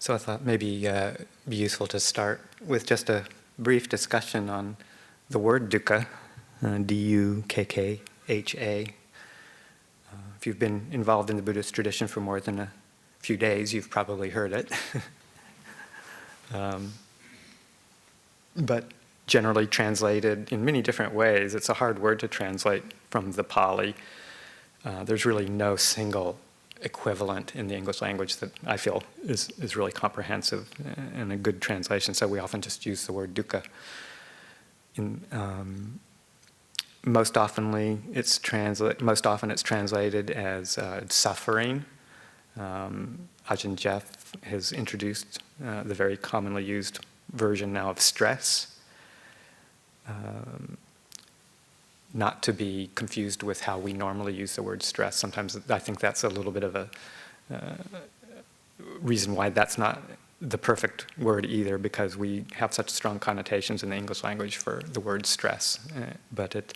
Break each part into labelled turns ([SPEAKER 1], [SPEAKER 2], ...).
[SPEAKER 1] So I thought maybe it'd be useful to start with just a brief discussion on the word dukkha, D-U-K-K-H-A. If you've been involved in the Buddhist tradition for more than a few days, you've probably heard it. But generally translated in many different ways. It's a hard word to translate from the Pali. There's really no single equivalent in the English language that I feel is really comprehensive and a good translation. So we often just use the word dukkha. Most often it's translated as suffering. Ajahn Jeff has introduced the very commonly used version now of stress. Not to be confused with how we normally use the word stress. Sometimes I think that's a little bit of a reason why that's not the perfect word either, because we have such strong connotations in the English language for the word stress, but it's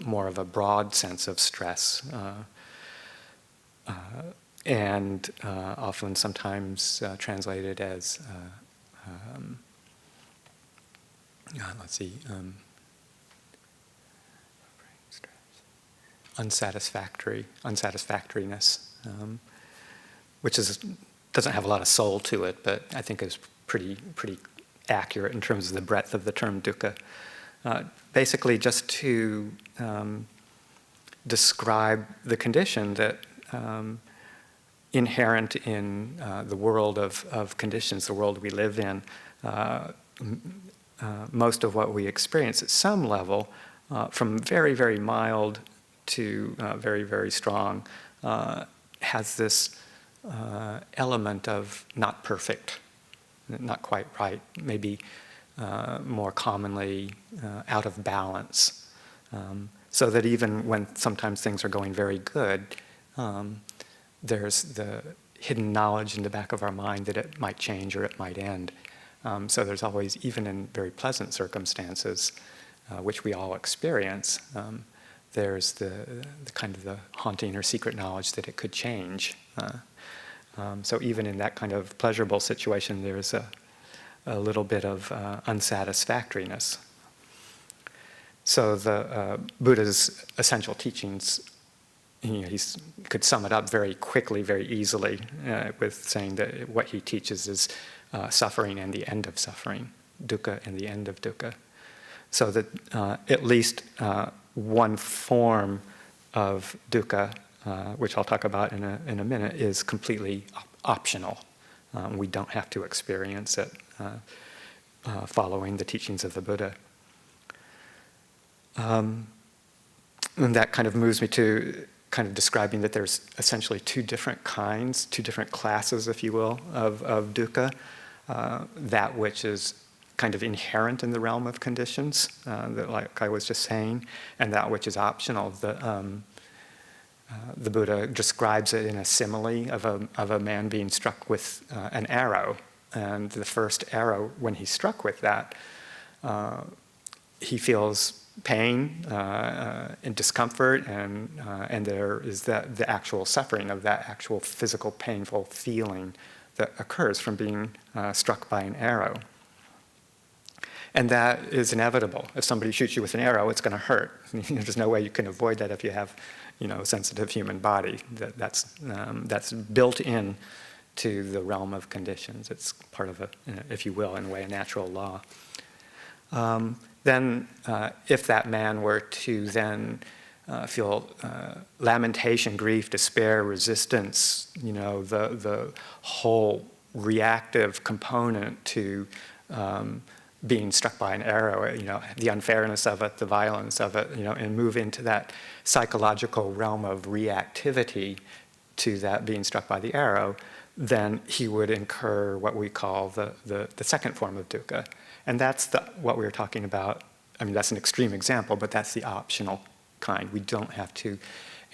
[SPEAKER 1] more of a broad sense of stress. And often sometimes translated as, unsatisfactoriness, which doesn't have a lot of soul to it, but I think is pretty accurate in terms of the breadth of the term dukkha. Basically, just to describe the condition that inherent in the world of conditions, the world we live in. Most of what we experience at some level, from very, very mild to very, very strong, has this element of not perfect, not quite right, maybe more commonly out of balance. So that even when sometimes things are going very good, there's the hidden knowledge in the back of our mind that it might change or it might end. So there's always, even in very pleasant circumstances, which we all experience, there's the kind of the haunting or secret knowledge that it could change. So even in that kind of pleasurable situation, there's a little bit of unsatisfactoriness. So the Buddha's essential teachings, he could sum it up very quickly, very easily, with saying that what he teaches is suffering and the end of suffering, dukkha and the end of dukkha. So that at least one form of dukkha, which I'll talk about in a minute, is completely optional. We don't have to experience it following the teachings of the Buddha. And that kind of moves me to kind of describing that there's essentially two different classes, if you will, of dukkha. That which is kind of inherent in the realm of conditions, that, like I was just saying, and that which is optional. The Buddha describes it in a simile of a man being struck with an arrow, and the first arrow, when he's struck with that, he feels pain and discomfort, and there is the actual suffering of that actual physical painful feeling that occurs from being struck by an arrow. And that is inevitable. If somebody shoots you with an arrow, it's going to hurt. There's no way you can avoid that if you have, a sensitive human body. That's built in to the realm of conditions. It's part of if you will, in a way, a natural law. Then, if that man were to then feel lamentation, grief, despair, resistance, the whole reactive component to being struck by an arrow, the unfairness of it, the violence of it, and move into that psychological realm of reactivity to that being struck by the arrow, then he would incur what we call the second form of dukkha. And that's what we were talking about. I mean, that's an extreme example, but that's the optional kind. We don't have to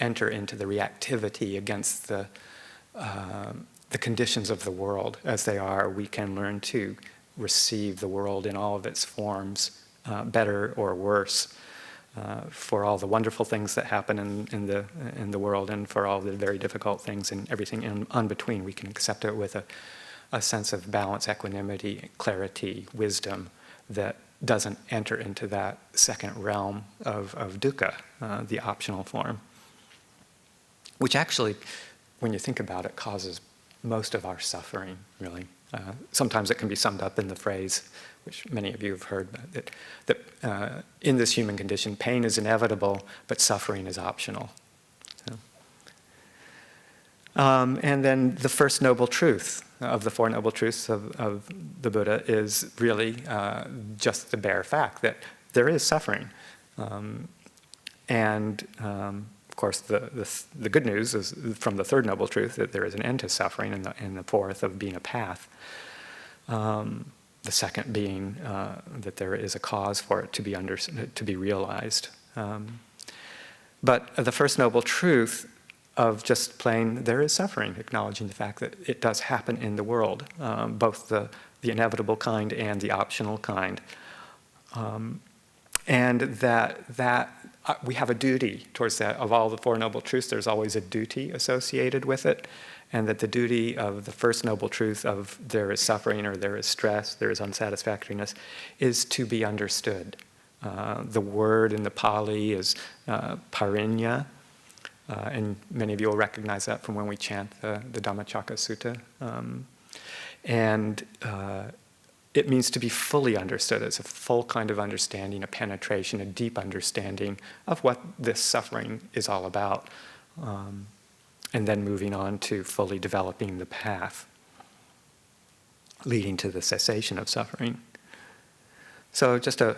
[SPEAKER 1] enter into the reactivity against the conditions of the world as they are. We can learn to receive the world in all of its forms, better or worse, for all the wonderful things that happen in the world, and for all the very difficult things and everything in between. We can accept it with a sense of balance, equanimity, clarity, wisdom that doesn't enter into that second realm of dukkha, the optional form, which actually, when you think about it, causes most of our suffering, really. Sometimes it can be summed up in the phrase, which many of you have heard, that in this human condition, pain is inevitable, but suffering is optional. So. And then the first noble truth of the Four Noble Truths of the Buddha is really just the bare fact that there is suffering. Of course, the good news is from the third noble truth that there is an end to suffering, and the fourth of being a path. The second being that there is a cause for it to be realized. But the first noble truth of just plain there is suffering, acknowledging the fact that it does happen in the world, both the inevitable kind and the optional kind. And that we have a duty towards that. Of all the Four Noble Truths, there's always a duty associated with it, and that the duty of the first noble truth of there is suffering or there is stress, there is unsatisfactoriness, is to be understood. The word in the Pali is parinya, and many of you will recognize that from when we chant the Dhammacakka Sutta. It means to be fully understood. It's a full kind of understanding, a penetration, a deep understanding of what this suffering is all about. And then moving on to fully developing the path, leading to the cessation of suffering. So just a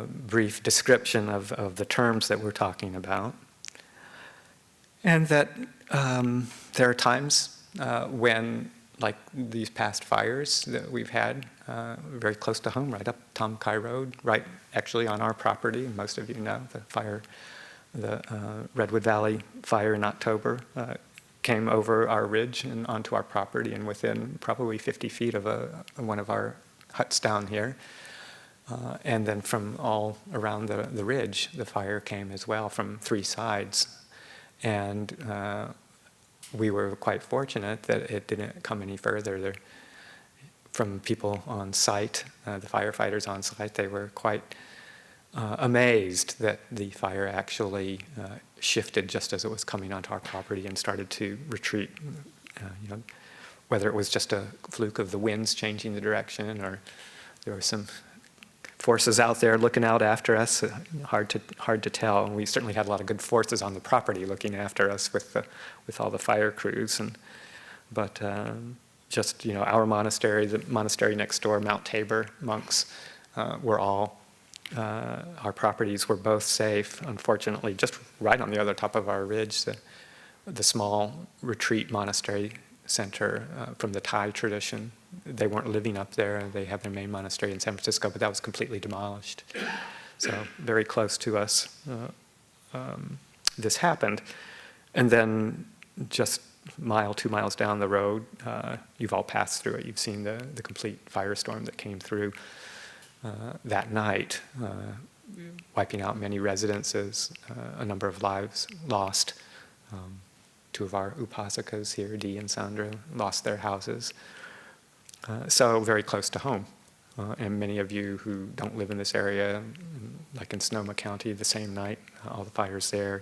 [SPEAKER 1] brief description of the terms that we're talking about. And that there are times when, like these past fires that we've had, very close to home, right up Tom Kai Road, right actually on our property. Most of you know the Redwood Valley fire in October came over our ridge and onto our property, and within probably 50 feet of one of our huts down here. And then from all around the ridge, the fire came as well from three sides. And we were quite fortunate that it didn't come any further. From people on site, the firefighters on site, they were quite amazed that the fire actually shifted just as it was coming onto our property and started to retreat. Whether it was just a fluke of the winds changing the direction, or there were some forces out there looking out after us, hard to tell. And we certainly had a lot of good forces on the property looking after us with all the fire crews. But just our monastery, the monastery next door, Mount Tabor monks, were all our properties were both safe. Unfortunately, just right on the other top of our ridge, the small retreat monastery center from the Thai tradition. They weren't living up there. They have their main monastery in San Francisco, but that was completely demolished. So very close to us, this happened. And then just 2 miles down the road, you've all passed through it. You've seen the complete firestorm that came through that night, wiping out many residences, a number of lives lost. 2 of our Upāsikas here, Dee and Sandra, lost their houses. So very close to home. And many of you who don't live in this area, like in Sonoma County, the same night, all the fires there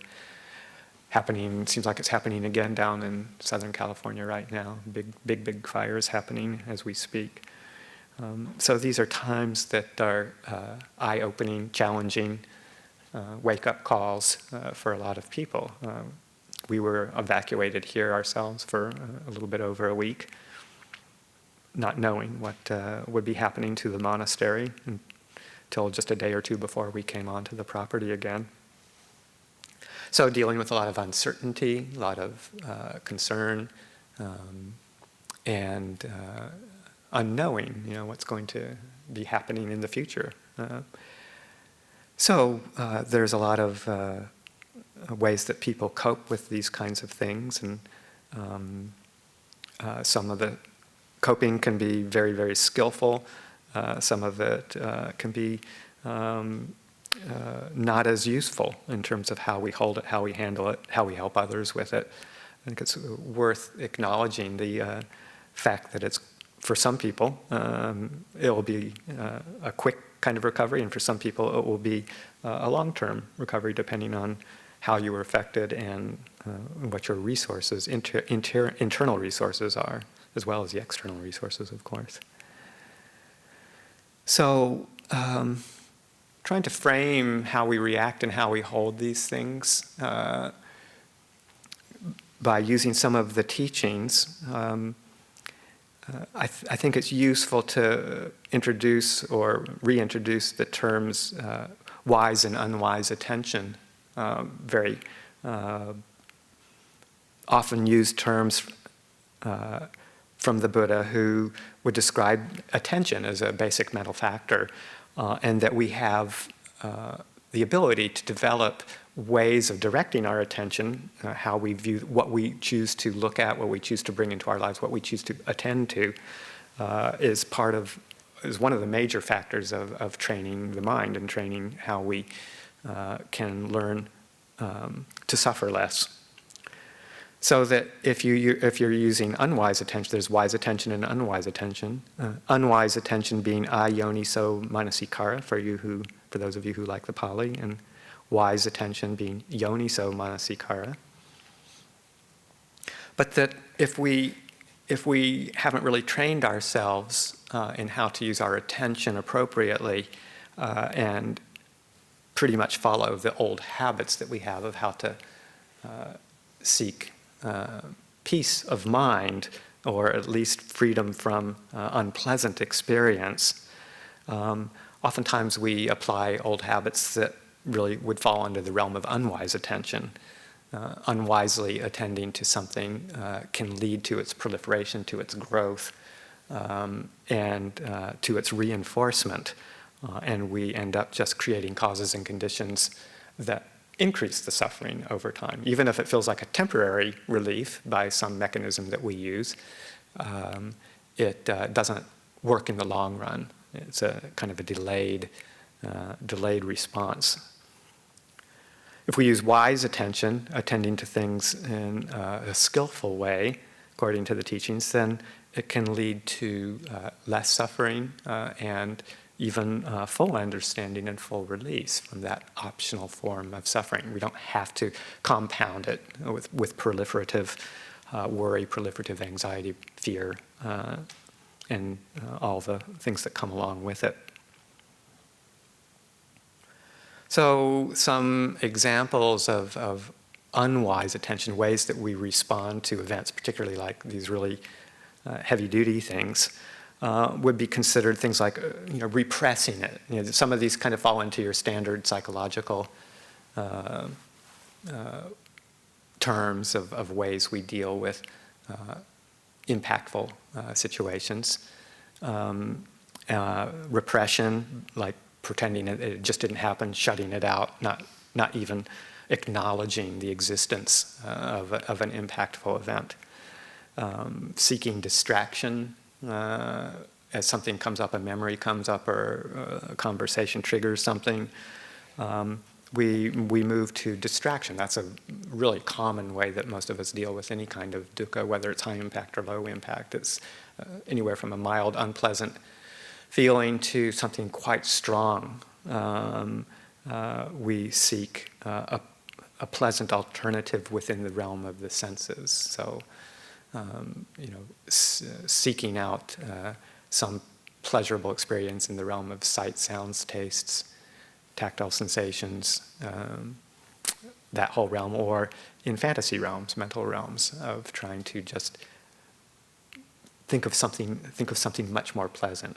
[SPEAKER 1] happening. Seems like it's happening again down in Southern California right now. Big fires happening as we speak. So these are times that are eye-opening, challenging, wake-up calls for a lot of people. We were evacuated here ourselves for a little bit over a week, not knowing what would be happening to the monastery until just a day or two before we came onto the property again. So dealing with a lot of uncertainty, a lot of concern, and unknowing, what's going to be happening in the future. So there's a lot of ways that people cope with these kinds of things, and some of the coping can be very, very skillful. Some of it can be not as useful in terms of how we hold it, how we handle it, how we help others with it. I think it's worth acknowledging the fact that it's for some people, it will be a quick kind of recovery, and for some people it will be a long-term recovery, depending on how you were affected and what your resources, internal resources are, as well as the external resources, of course. So, trying to frame how we react and how we hold these things by using some of the teachings, I think it's useful to introduce or reintroduce the terms wise and unwise attention, very often used terms from the Buddha, who would describe attention as a basic mental factor, and that we have the ability to develop ways of directing our attention, how we view, what we choose to look at, what we choose to bring into our lives, what we choose to attend to, is one of the major factors of training the mind and training how we can learn to suffer less. So that if you're using unwise attention, there's wise attention and unwise attention. Unwise attention being ayoniso manasikara for those of you who like the Pali, and wise attention being yoniso manasikara. But that if we haven't really trained ourselves in how to use our attention appropriately, and pretty much follow the old habits that we have of how to seek peace of mind, or at least freedom from unpleasant experience, oftentimes we apply old habits that really would fall under the realm of unwise attention. Unwisely attending to something can lead to its proliferation, to its growth, and to its reinforcement. And we end up just creating causes and conditions that increase the suffering over time. Even if it feels like a temporary relief by some mechanism that we use, it doesn't work in the long run. It's a kind of a delayed response. If we use wise attention, attending to things in a skillful way, according to the teachings, then it can lead to less suffering and even full understanding and full release from that optional form of suffering. We don't have to compound it with proliferative worry, proliferative anxiety, fear, and all the things that come along with it. So some examples of unwise attention, ways that we respond to events, particularly like these really heavy-duty things, would be considered things like repressing it. Some of these kind of fall into your standard psychological terms of ways we deal with impactful situations. Repression, like pretending it just didn't happen, shutting it out, not even acknowledging the existence of an impactful event. Seeking distraction as something comes up, a memory comes up, or a conversation triggers something. We move to distraction. That's a really common way that most of us deal with any kind of dukkha, whether it's high impact or low impact. It's anywhere from a mild, unpleasant feeling to something quite strong. We seek a pleasant alternative within the realm of the senses. So, seeking out some pleasurable experience in the realm of sight, sounds, tastes, tactile sensations, that whole realm, or in fantasy realms, mental realms, of trying to just think of something much more pleasant.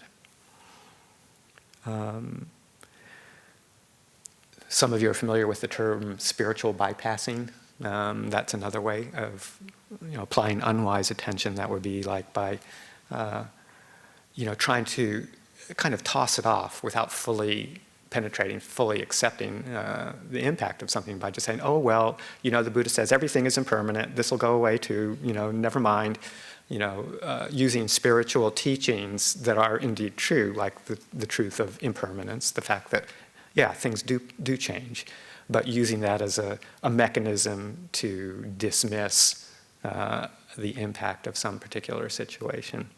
[SPEAKER 1] Some of you are familiar with the term spiritual bypassing. That's another way of applying unwise attention. That would be like by trying to kind of toss it off without fully penetrating, fully accepting the impact of something, by just saying, oh, well, the Buddha says everything is impermanent, this will go away too, never mind. Using spiritual teachings that are indeed true, like the truth of impermanence, the fact that, things do change, but using that as a mechanism to dismiss the impact of some particular situation.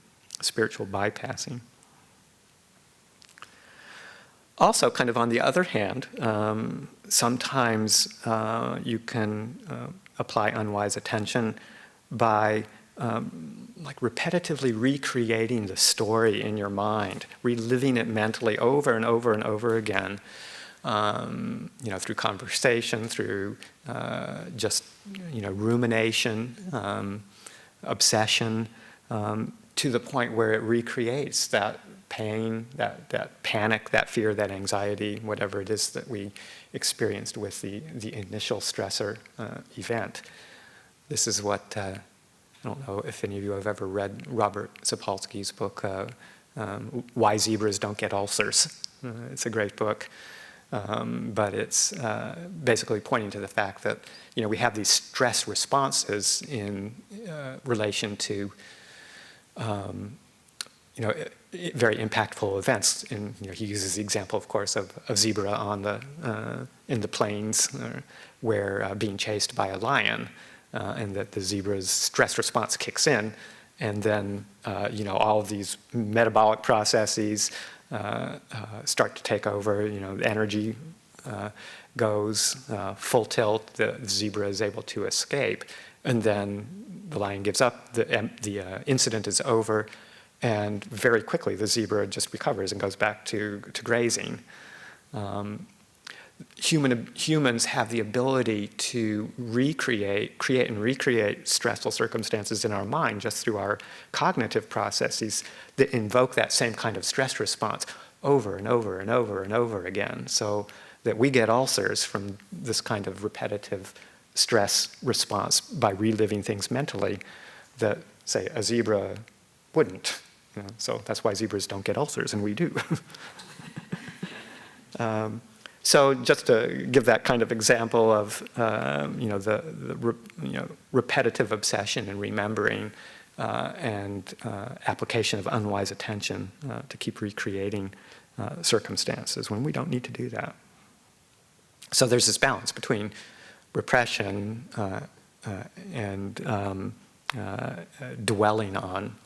[SPEAKER 1] spiritual bypassing. Also, kind of on the other hand, sometimes you can apply unwise attention by like repetitively recreating the story in your mind, reliving it mentally over and over and over again, through conversation, through just, rumination, obsession, to the point where it recreates that pain, that panic, that fear, that anxiety, whatever it is that we experienced with the initial stressor event. This is what, I don't know if any of you have ever read Robert Sapolsky's book, Why Zebras Don't Get Ulcers. It's a great book, but it's basically pointing to the fact that, we have these stress responses in relation to very impactful events. And he uses the example, of course, of zebra on in the plains where being chased by a lion, and that the zebra's stress response kicks in, and then all of these metabolic processes start to take over. Energy goes full tilt. The zebra is able to escape, and then the lion gives up. The incident is over. And very quickly, the zebra just recovers and goes back to grazing. Humans have the ability to create and recreate stressful circumstances in our mind just through our cognitive processes that invoke that same kind of stress response over and over and over and over again, so that we get ulcers from this kind of repetitive stress response by reliving things mentally that, say, a zebra wouldn't. So that's why zebras don't get ulcers, and we do. So just to give that kind of example of repetitive obsession and remembering and application of unwise attention to keep recreating circumstances when we don't need to do that. So there's this balance between repression and dwelling on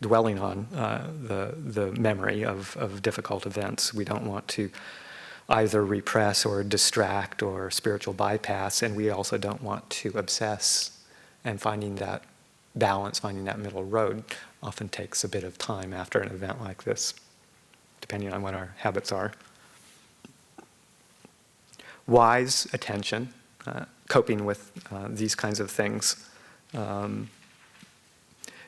[SPEAKER 1] the memory of difficult events. We don't want to either repress or distract or spiritual bypass, and we also don't want to obsess. And finding that balance, finding that middle road, often takes a bit of time after an event like this, depending on what our habits are. Wise attention, coping with these kinds of things,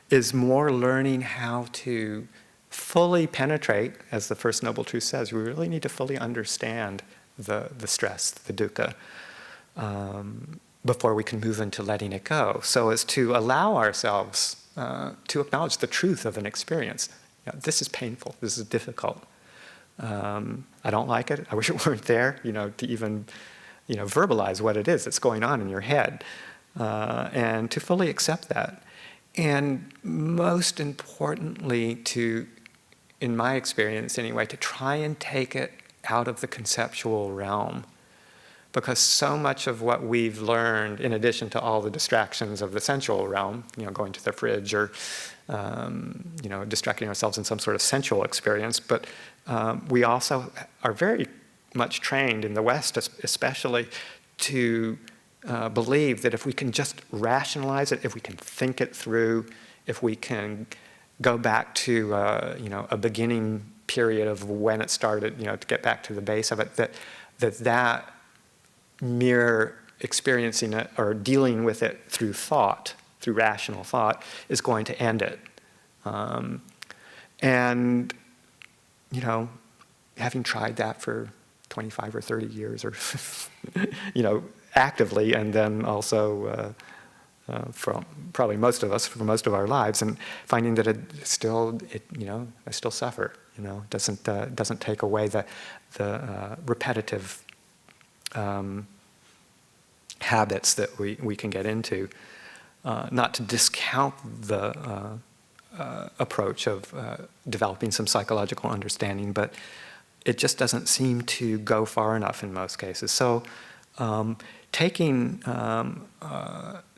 [SPEAKER 1] is more learning how to fully penetrate, as the First Noble Truth says. We really need to fully understand the stress, the dukkha, before we can move into letting it go, so as to allow ourselves to acknowledge the truth of an experience. This is painful, this is difficult. I don't like it, I wish it weren't there, to even verbalize what it is that's going on in your head, and to fully accept that. And most importantly, in my experience anyway, to try and take it out of the conceptual realm. Because so much of what we've learned, in addition to all the distractions of the sensual realm, going to the fridge or, distracting ourselves in some sort of sensual experience, but we also are very much trained in the West especially to believe that if we can just rationalize it, if we can think it through, if we can go back to a beginning period of when it started, to get back to the base of it, that mere experiencing it or dealing with it through thought, through rational thought, is going to end it. And having tried that for 25 or 30 years, or actively, and then also from probably most of us for most of our lives, and finding that I still suffer. Doesn't take away the repetitive habits that we can get into. Not to discount the approach of developing some psychological understanding, but it just doesn't seem to go far enough in most cases. So taking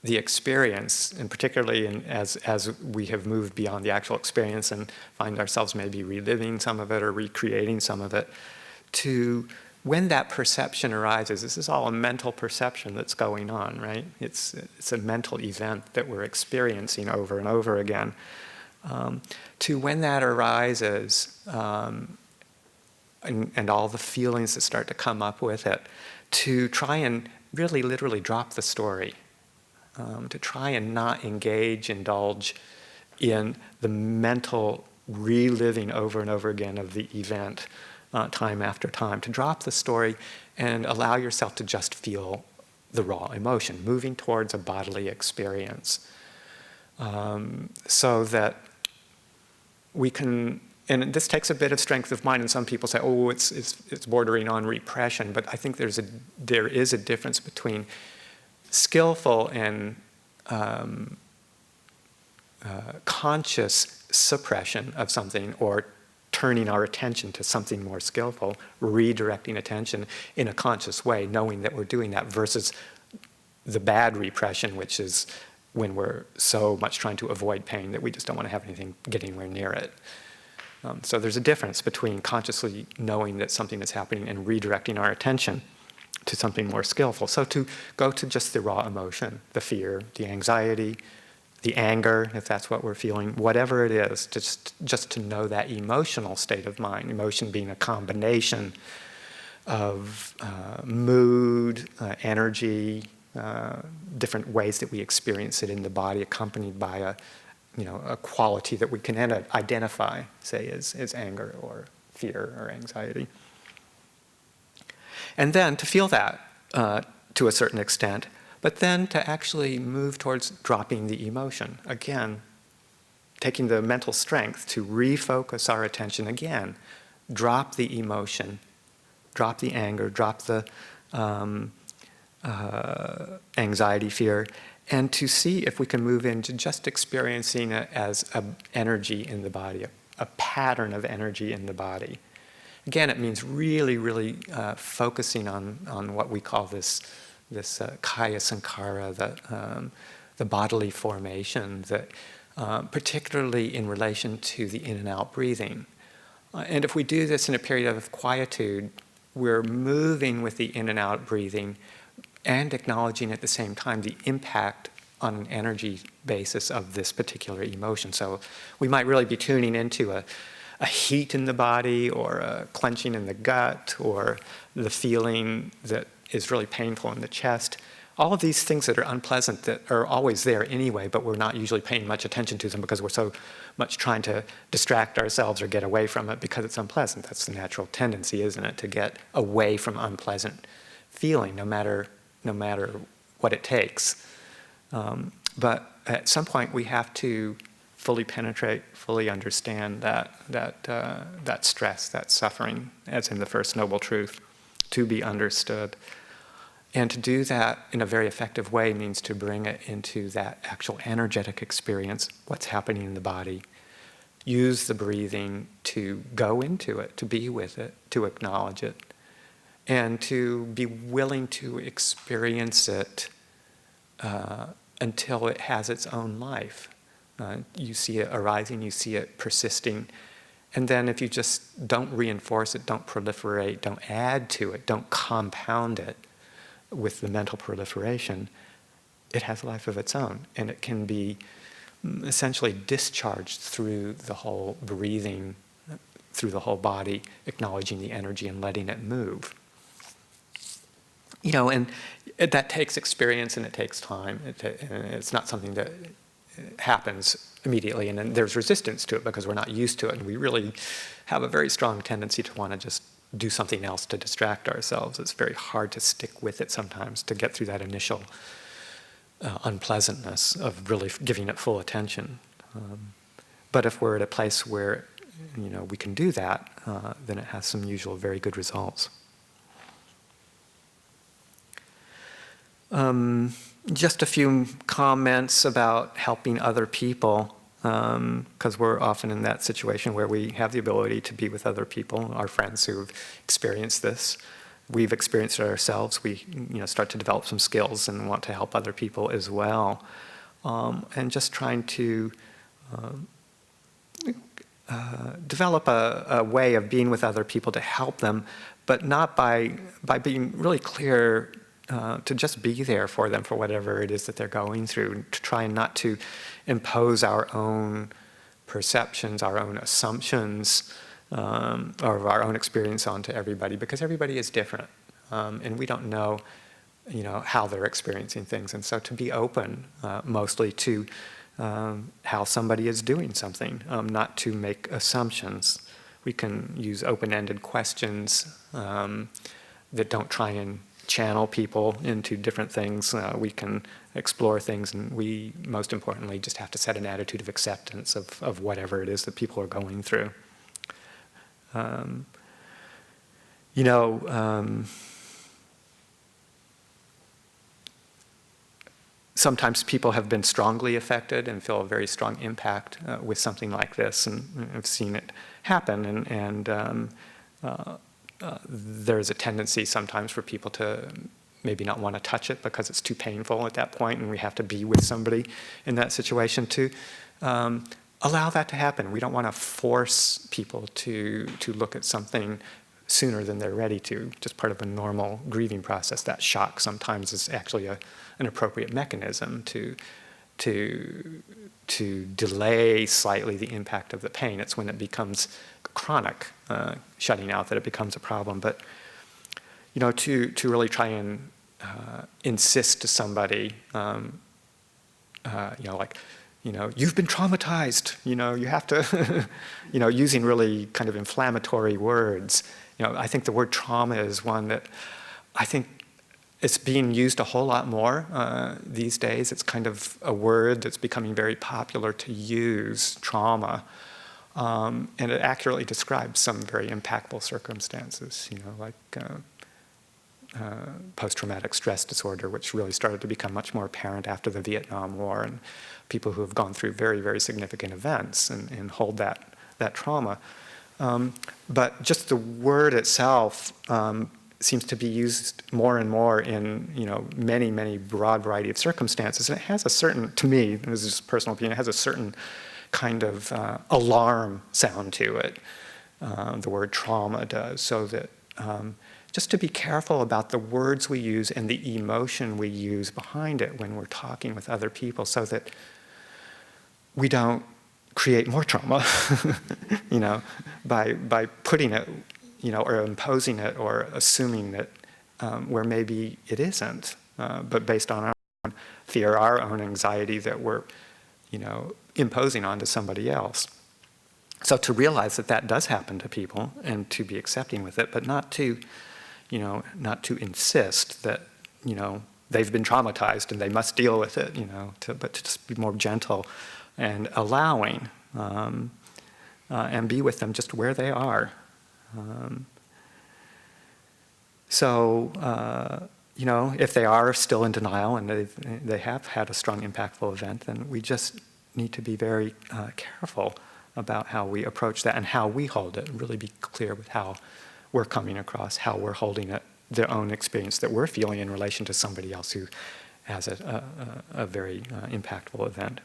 [SPEAKER 1] the experience, and particularly as we have moved beyond the actual experience and find ourselves maybe reliving some of it or recreating some of it, to when that perception arises, this is all a mental perception that's going on, right? It's a mental event that we're experiencing over and over again. To when that arises, and all the feelings that start to come up with it, to try and really literally drop the story, to try and not indulge in the mental reliving over and over again of the event time after time, to drop the story and allow yourself to just feel the raw emotion, moving towards a bodily experience, so that we can. And this takes a bit of strength of mind, and some people say, "Oh, it's bordering on repression." But I think there is a difference between skillful and conscious suppression of something, or turning our attention to something more skillful, redirecting attention in a conscious way, knowing that we're doing that, versus the bad repression, which is when we're so much trying to avoid pain that we just don't want to have anything get anywhere near it. So there's a difference between consciously knowing that something is happening and redirecting our attention to something more skillful. So to go to just the raw emotion, the fear, the anxiety, the anger, if that's what we're feeling, whatever it is, just to know that emotional state of mind, emotion being a combination of mood, energy, different ways that we experience it in the body, accompanied by a quality that we can identify, say, as anger or fear or anxiety. And then to feel that to a certain extent, but then to actually move towards dropping the emotion. Again, taking the mental strength to refocus our attention again, drop the emotion, drop the anger, drop the anxiety, fear, and to see if we can move into just experiencing it as an energy in the body, a pattern of energy in the body. Again, it means really, really focusing on what we call this kaya sankara, the bodily formation, that particularly in relation to the in and out breathing. And if we do this in a period of quietude, we're moving with the in and out breathing and acknowledging at the same time the impact on an energy basis of this particular emotion. So we might really be tuning into a heat in the body, or a clenching in the gut, or the feeling that is really painful in the chest. All of these things that are unpleasant, that are always there anyway, but we're not usually paying much attention to them because we're so much trying to distract ourselves or get away from it because it's unpleasant. That's the natural tendency, isn't it, to get away from unpleasant feeling, no matter what it takes. But at some point we have to fully penetrate, fully understand that stress, that suffering, as in the First Noble Truth, to be understood. And to do that in a very effective way means to bring it into that actual energetic experience, what's happening in the body. Use the breathing to go into it, to be with it, to acknowledge it, and to be willing to experience it until it has its own life. You see it arising, you see it persisting, and then if you just don't reinforce it, don't proliferate, don't add to it, don't compound it with the mental proliferation, it has a life of its own, and it can be essentially discharged through the whole breathing, through the whole body, acknowledging the energy and letting it move. And that takes experience and it takes time. It's not something that happens immediately, and then there's resistance to it because we're not used to it, and we really have a very strong tendency to want to just do something else to distract ourselves. It's very hard to stick with it sometimes, to get through that initial unpleasantness of really giving it full attention. But if we're at a place where we can do that, then it has some usual very good results. Just a few comments about helping other people, because we're often in that situation where we have the ability to be with other people, our friends who've experienced this, we've experienced it ourselves, we start to develop some skills and want to help other people as well. And just trying to develop a way of being with other people to help them, but not by being really clear to just be there for them for whatever it is that they're going through, to try not to impose our own perceptions, our own assumptions, or our own experience onto everybody, because everybody is different, and we don't know, how they're experiencing things. And so to be open, mostly to how somebody is doing something, not to make assumptions. We can use open-ended questions that don't try and channel people into different things. We can explore things, and we, most importantly, just have to set an attitude of acceptance of whatever it is that people are going through. Sometimes people have been strongly affected and feel a very strong impact with something like this, and I've seen it happen, and there's a tendency sometimes for people to maybe not want to touch it because it's too painful at that point, and we have to be with somebody in that situation to allow that to happen. We don't want to force people to look at something sooner than they're ready to, just part of a normal grieving process. That shock sometimes is actually an appropriate mechanism to delay slightly the impact of the pain. It's when it becomes chronic, shutting out, that it becomes a problem. But to really try and insist to somebody, you've been traumatized. You have to, using really kind of inflammatory words. I think the word trauma is one that I think it's being used a whole lot more these days. It's kind of a word that's becoming very popular to use, trauma. And it accurately describes some very impactful circumstances, like post-traumatic stress disorder, which really started to become much more apparent after the Vietnam War, and people who have gone through very, very significant events and hold that trauma. But just the word itself seems to be used more and more in many, many broad variety of circumstances. And it has a certain, to me, this is just personal opinion, it has a certain kind of alarm sound to it. The word trauma does, so that just to be careful about the words we use and the emotion we use behind it when we're talking with other people, so that we don't create more trauma, by putting it, or imposing it, or assuming that where maybe it isn't, but based on our own fear, our own anxiety that we're, imposing onto somebody else. So to realize that that does happen to people, and to be accepting with it, but not to insist that, they've been traumatized and they must deal with it, but to just be more gentle and allowing, and be with them just where they are. If they are still in denial and they have had a strong impactful event, then we just need to be very careful about how we approach that and how we hold it, and really be clear with how we're coming across, how we're holding it, their own experience that we're feeling in relation to somebody else who has a very impactful event.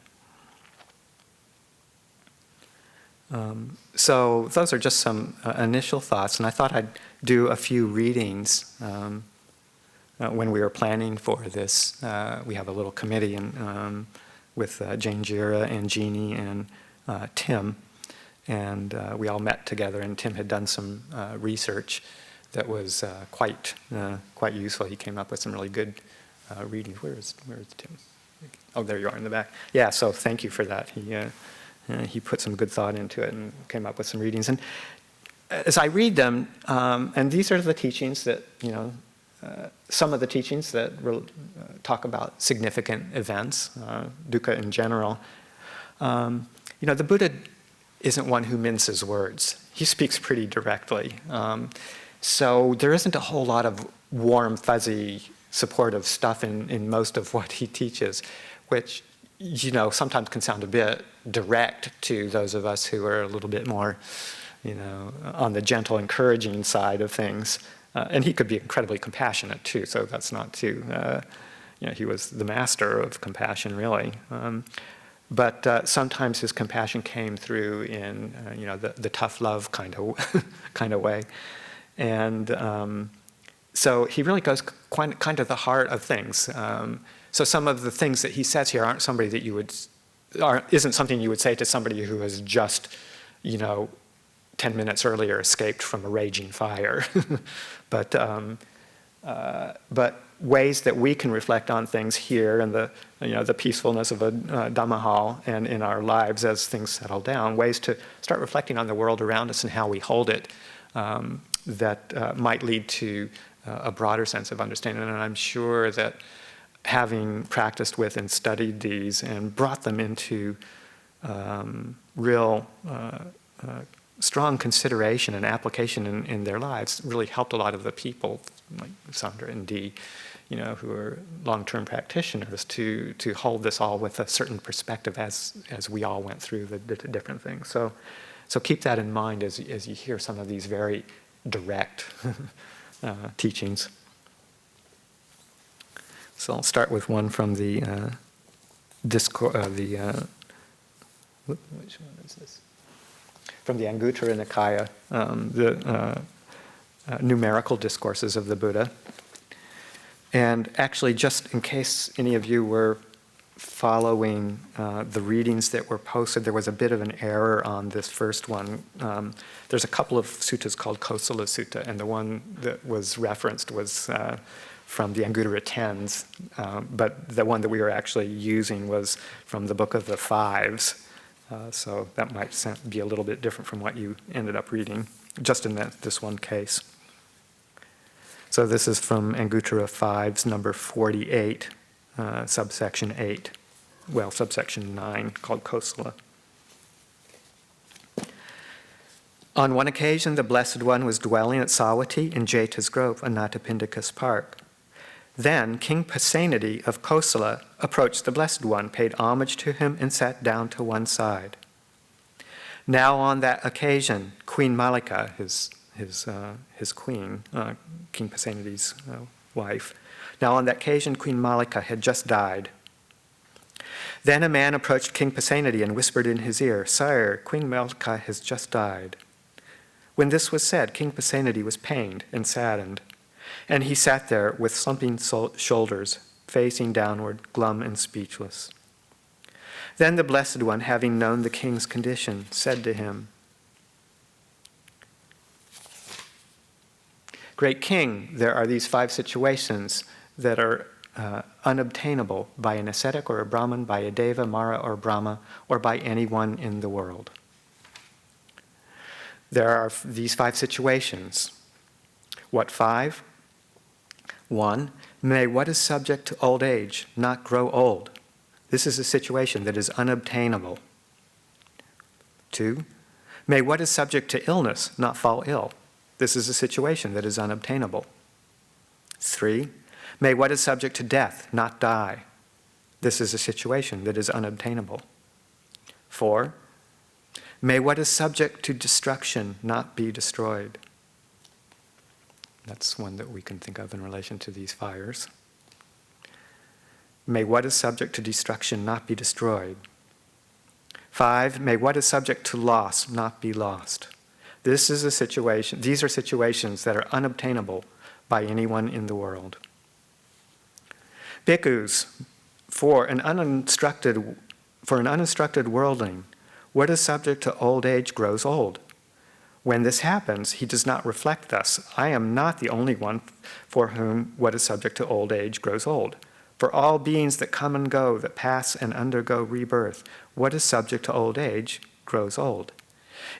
[SPEAKER 1] So those are just some initial thoughts, and I thought I'd do a few readings. When we were planning for this, we have a little committee with Jane Jira and Jeannie and Tim, and we all met together, and Tim had done some research that was quite useful. He came up with some really good readings. Where is Tim? Oh, there you are in the back. Yeah, so thank you for that. He put some good thought into it and came up with some readings. And as I read them, and these are the teachings that, some of the teachings that talk about significant events, dukkha in general. The Buddha isn't one who minces words. He speaks pretty directly. So there isn't a whole lot of warm, fuzzy, supportive stuff in most of what he teaches, which, sometimes can sound a bit direct to those of us who are a little bit more, on the gentle, encouraging side of things. And he could be incredibly compassionate too, so that's not too, he was the master of compassion, really. But sometimes his compassion came through in, the tough love kind of way. And so he really goes kind of the heart of things. So some of the things that he says here aren't somebody that isn't something you would say to somebody who has just, 10 minutes earlier escaped from a raging fire. But ways that we can reflect on things here in the peacefulness of a Dhamma hall and in our lives as things settle down, ways to start reflecting on the world around us and how we hold it that might lead to a broader sense of understanding. And I'm sure that having practiced with and studied these and brought them into real strong consideration and application in their lives really helped a lot of the people, like Sandra and Dee, who are long-term practitioners, to hold this all with a certain perspective as we all went through the different things. So keep that in mind as you hear some of these very direct teachings. So I'll start with one from the discourse. Which one is this? From the Anguttara Nikaya, the numerical discourses of the Buddha. And actually, just in case any of you were following the readings that were posted, there was a bit of an error on this first one. There's a couple of suttas called Kosala Sutta, and the one that was referenced was from the Anguttara Tens, but the one that we were actually using was from the Book of the Fives. So that might be a little bit different from what you ended up reading, just in this one case. So this is from Anguttara Fives, number 48, subsection 8. Well, subsection 9, called Kosala. On one occasion, the Blessed One was dwelling at Sawati in Jeta's Grove, Anathapindika's park. Then King Pasenadi of Kosala approached the Blessed One, paid homage to him, and sat down to one side. Now on that occasion, Queen Malika, his queen, King Pasenadi's wife, now on that occasion, Queen Malika had just died. Then a man approached King Pasenadi and whispered in his ear, "Sire, Queen Malika has just died." When this was said, King Pasenadi was pained and saddened, and he sat there with slumping shoulders, facing downward, glum and speechless. Then the Blessed One, having known the king's condition, said to him, "Great king, there are these 5 situations that are unobtainable by an ascetic or a Brahmin, by a Deva, Mara, or Brahma, or by anyone in the world. There are these 5 situations. What 5? 1, may what is subject to old age not grow old. This is a situation that is unobtainable. 2, may what is subject to illness not fall ill. This is a situation that is unobtainable. 3, may what is subject to death not die. This is a situation that is unobtainable. 4, may what is subject to destruction not be destroyed. That's one that we can think of in relation to these fires. May what is subject to destruction not be destroyed. 5, may what is subject to loss not be lost. This is a situation, these are situations that are unobtainable by anyone in the world. Bhikkhus, for an uninstructed worldling, what is subject to old age grows old. When this happens, he does not reflect thus. I am not the only one for whom what is subject to old age grows old. For all beings that come and go, that pass and undergo rebirth, what is subject to old age grows old.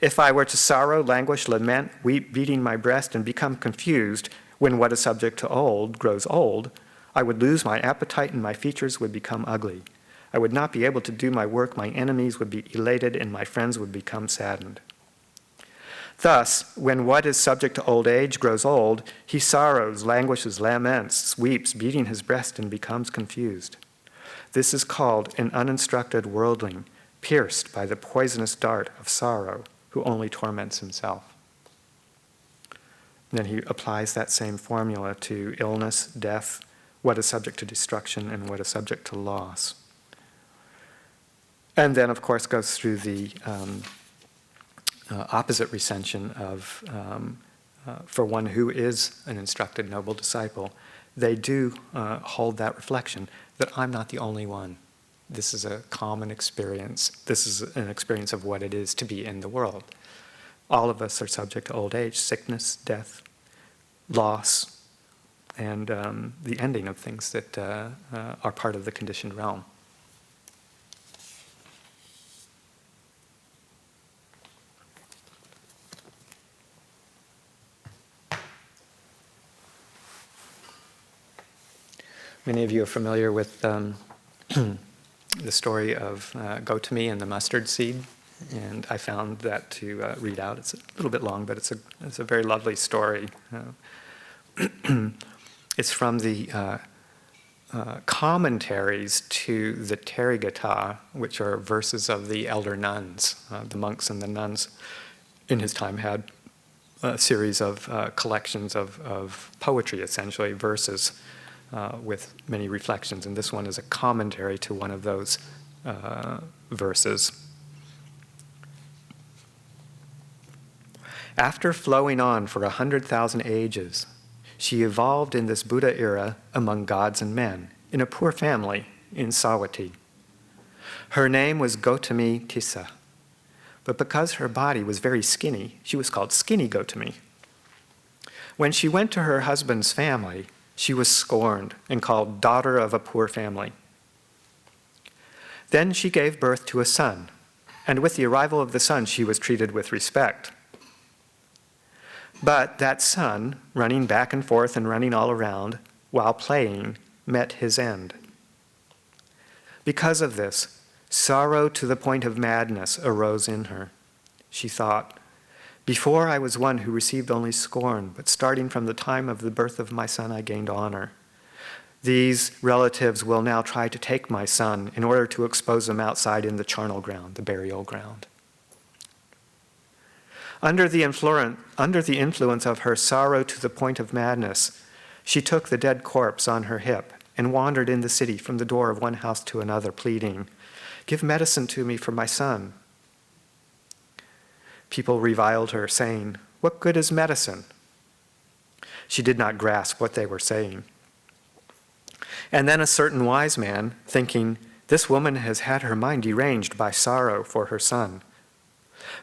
[SPEAKER 1] If I were to sorrow, languish, lament, weep, beating my breast, and become confused when what is subject to old grows old, I would lose my appetite and my features would become ugly. I would not be able to do my work, my enemies would be elated, and my friends would become saddened. Thus, when what is subject to old age grows old, he sorrows, languishes, laments, weeps, beating his breast, and becomes confused. This is called an uninstructed worldling, pierced by the poisonous dart of sorrow, who only torments himself. Then he applies that same formula to illness, death, what is subject to destruction, and what is subject to loss. And then, of course, goes through the opposite recension of, for one who is an instructed noble disciple, they do hold that reflection that I'm not the only one. This is a common experience. This is an experience of what it is to be in the world. All of us are subject to old age, sickness, death, loss, and the ending of things that are part of the conditioned realm. Many of you are familiar with the story of Gotami and the mustard seed, and I found that to read out. It's a little bit long, but it's a very lovely story. It's from the commentaries to the Therigatha, which are verses of the elder nuns. The monks and the nuns in his time had a series of collections of poetry, essentially, verses with many reflections. And this one is a commentary to one of those verses. After flowing on for 100,000 ages, she evolved in this Buddha era among gods and men, in a poor family in Savatthi. Her name was Gotami Tissa, but because her body was very skinny, she was called Skinny Gotami. When she went to her husband's family, she was scorned and called daughter of a poor family. Then she gave birth to a son, and with the arrival of the son, she was treated with respect. But that son, running back and forth and running all around while playing, met his end. Because of this, sorrow to the point of madness arose in her. She thought, before I was one who received only scorn, but starting from the time of the birth of my son, I gained honor. These relatives will now try to take my son in order to expose him outside in the charnel ground, the burial ground. Under the influence of her sorrow to the point of madness, she took the dead corpse on her hip and wandered in the city from the door of one house to another, pleading, "Give medicine to me for my son." People reviled her, saying, "What good is medicine?" She did not grasp what they were saying. And then a certain wise man, thinking, "This woman has had her mind deranged by sorrow for her son.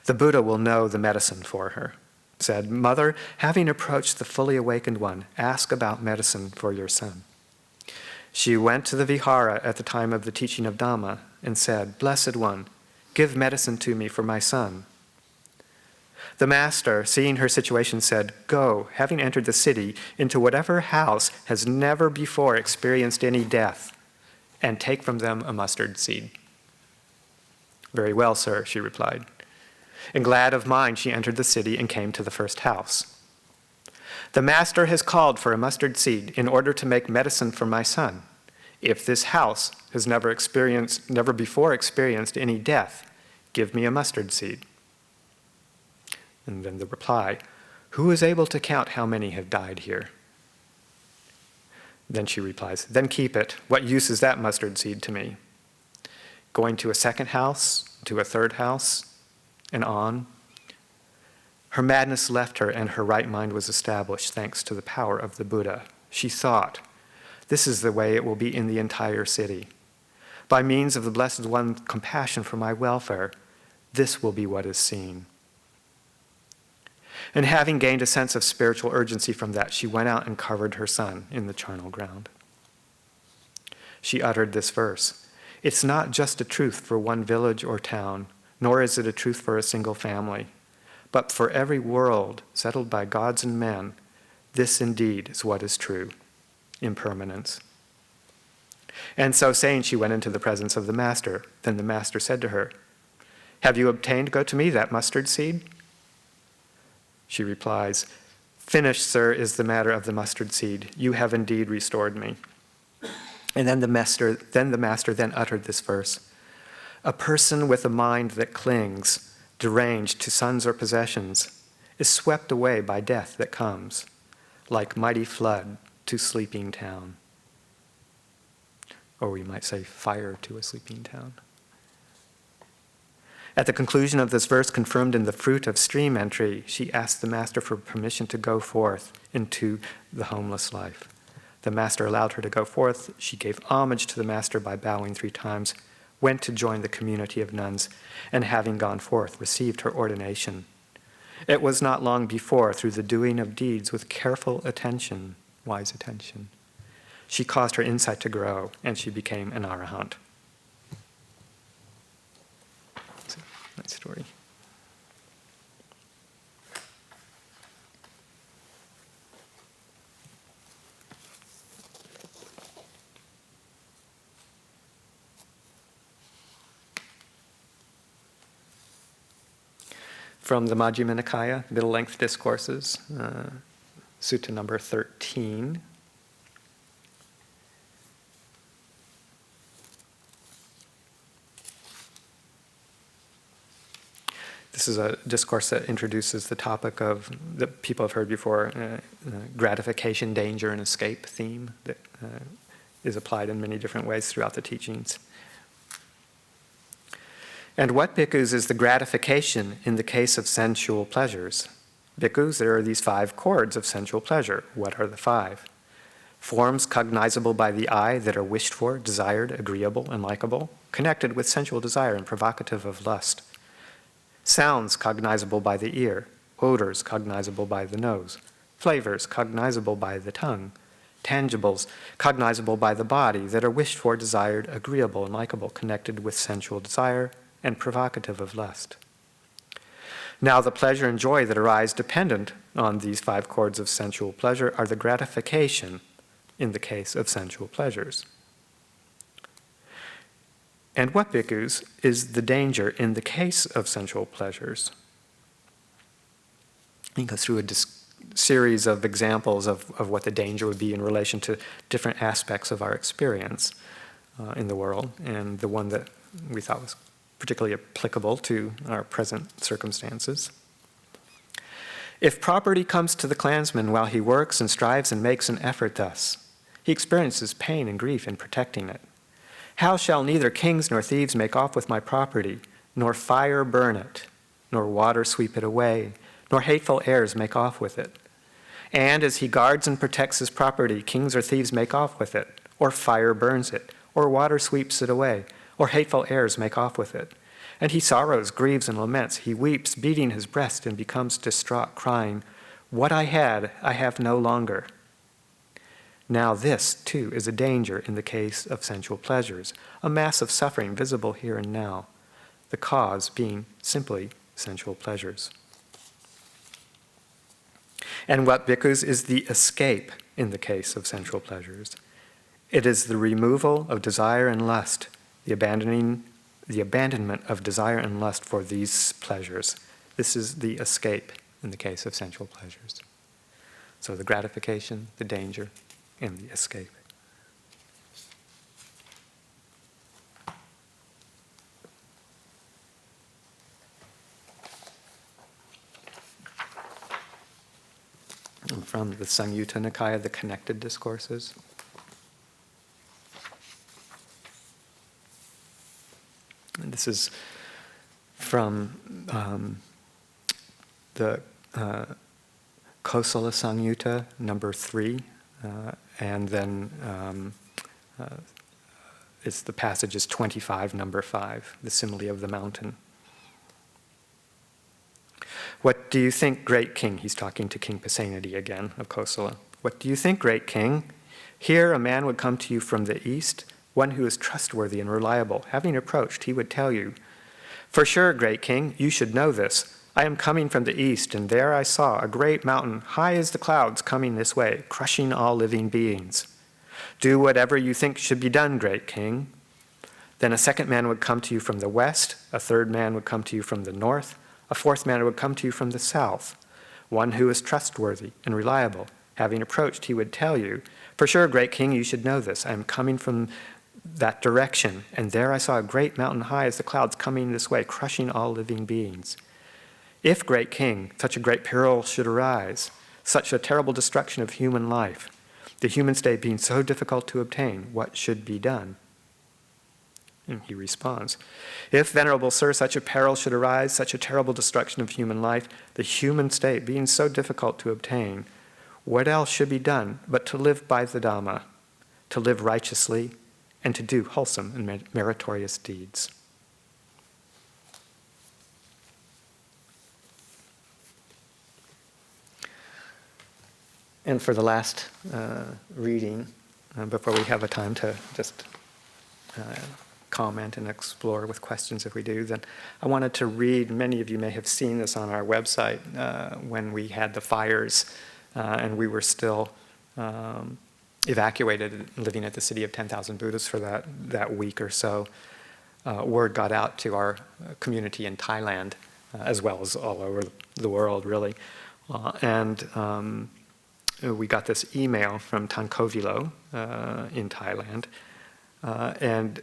[SPEAKER 1] The Buddha will know the medicine for her," said, "Mother, having approached the fully awakened one, ask about medicine for your son." She went to the vihara at the time of the teaching of Dhamma and said, "Blessed one, give medicine to me for my son." The master, seeing her situation, said, "Go, having entered the city, into whatever house has never before experienced any death, and take from them a mustard seed." "Very well, sir," she replied. And glad of mind, she entered the city and came to the first house. "The master has called for a mustard seed in order to make medicine for my son. If this house has never before experienced any death, give me a mustard seed." And then the reply, "Who is able to count how many have died here?" Then she replies, "Then keep it. What use is that mustard seed to me?" Going to a second house, to a third house, and on. Her madness left her and her right mind was established thanks to the power of the Buddha. She thought, this is the way it will be in the entire city. By means of the Blessed One's compassion for my welfare, this will be what is seen. And having gained a sense of spiritual urgency from that, she went out and covered her son in the charnel ground. She uttered this verse, "It's not just a truth for one village or town, nor is it a truth for a single family, but for every world settled by gods and men, this indeed is what is true, impermanence." And so saying, she went into the presence of the master. Then the master said to her, "Have you obtained, Gotami, that mustard seed?" She replies, "Finished, sir, is the matter of the mustard seed. You have indeed restored me." And then the master uttered this verse, "A person with a mind that clings, deranged to sons or possessions, is swept away by death that comes, like mighty flood to sleeping town. Or we might say fire to a sleeping town. At the conclusion of this verse, confirmed in the fruit of stream entry, she asked the master for permission to go forth into the homeless life. The master allowed her to go forth. She gave homage to the master by bowing 3 times, went to join the community of nuns, and having gone forth, received her ordination. It was not long before, through the doing of deeds with careful attention, wise attention, she caused her insight to grow, and she became an arahant. That story. From the Majjhima Nikaya, Middle-Length Discourses, Sutta number 13. This is a discourse that introduces the topic of, that people have heard before, gratification, danger, and escape theme that is applied in many different ways throughout the teachings. And what, bhikkhus, is the gratification in the case of sensual pleasures? Bhikkhus, there are these 5 chords of sensual pleasure. What are the 5? Forms cognizable by the eye that are wished for, desired, agreeable, and likable, connected with sensual desire and provocative of lust. Sounds cognizable by the ear, odors cognizable by the nose, flavors cognizable by the tongue, tangibles cognizable by the body that are wished for, desired, agreeable, and likable, connected with sensual desire and provocative of lust. Now the pleasure and joy that arise dependent on these 5 chords of sensual pleasure are the gratification in the case of sensual pleasures. And what, bhikkhus, is the danger in the case of sensual pleasures? He goes through a series of examples of what the danger would be in relation to different aspects of our experience in the world, and the one that we thought was particularly applicable to our present circumstances. If property comes to the clansman while he works and strives and makes an effort thus, he experiences pain and grief in protecting it. How shall neither kings nor thieves make off with my property, nor fire burn it, nor water sweep it away, nor hateful airs make off with it? And as he guards and protects his property, kings or thieves make off with it, or fire burns it, or water sweeps it away, or hateful airs make off with it. And he sorrows, grieves, and laments. He weeps, beating his breast, and becomes distraught, crying, "What I had, I have no longer." Now this, too, is a danger in the case of sensual pleasures, a mass of suffering visible here and now, the cause being simply sensual pleasures. And what, bhikkhus, is the escape in the case of sensual pleasures? It is the removal of desire and lust, the abandonment of desire and lust for these pleasures. This is the escape in the case of sensual pleasures. So the gratification, the danger, and the escape. And from the Samyutta Nikaya, the Connected Discourses. And this is from the Kosala Samyutta, number 3. And then the passage is 25, number 5, the simile of the mountain. What do you think, great king? He's talking to King Pasenadi again of Kosala. What do you think, great king? Here a man would come to you from the east, one who is trustworthy and reliable. Having approached, he would tell you, "For sure, great king, you should know this. I am coming from the east, and there I saw a great mountain, high as the clouds, coming this way, crushing all living beings. Do whatever you think should be done, great king." Then a second man would come to you from the west, a third man would come to you from the north, a fourth man would come to you from the south, one who is trustworthy and reliable. Having approached, he would tell you, "For sure, great king, you should know this. I am coming from that direction, and there I saw a great mountain high as the clouds coming this way, crushing all living beings." If, great king, such a great peril should arise, such a terrible destruction of human life, the human state being so difficult to obtain, what should be done? And he responds, if, venerable sir, such a peril should arise, such a terrible destruction of human life, the human state being so difficult to obtain, what else should be done but to live by the Dhamma, to live righteously, and to do wholesome and meritorious deeds? And for the last reading, before we have a time to just comment and explore with questions if we do, then I wanted to read, many of you may have seen this on our website, when we had the fires and we were still evacuated, living at the city of 10,000 Buddhists for that week or so. Word got out to our community in Thailand, as well as all over the world, really. We got this email from Tankovilo in Thailand, and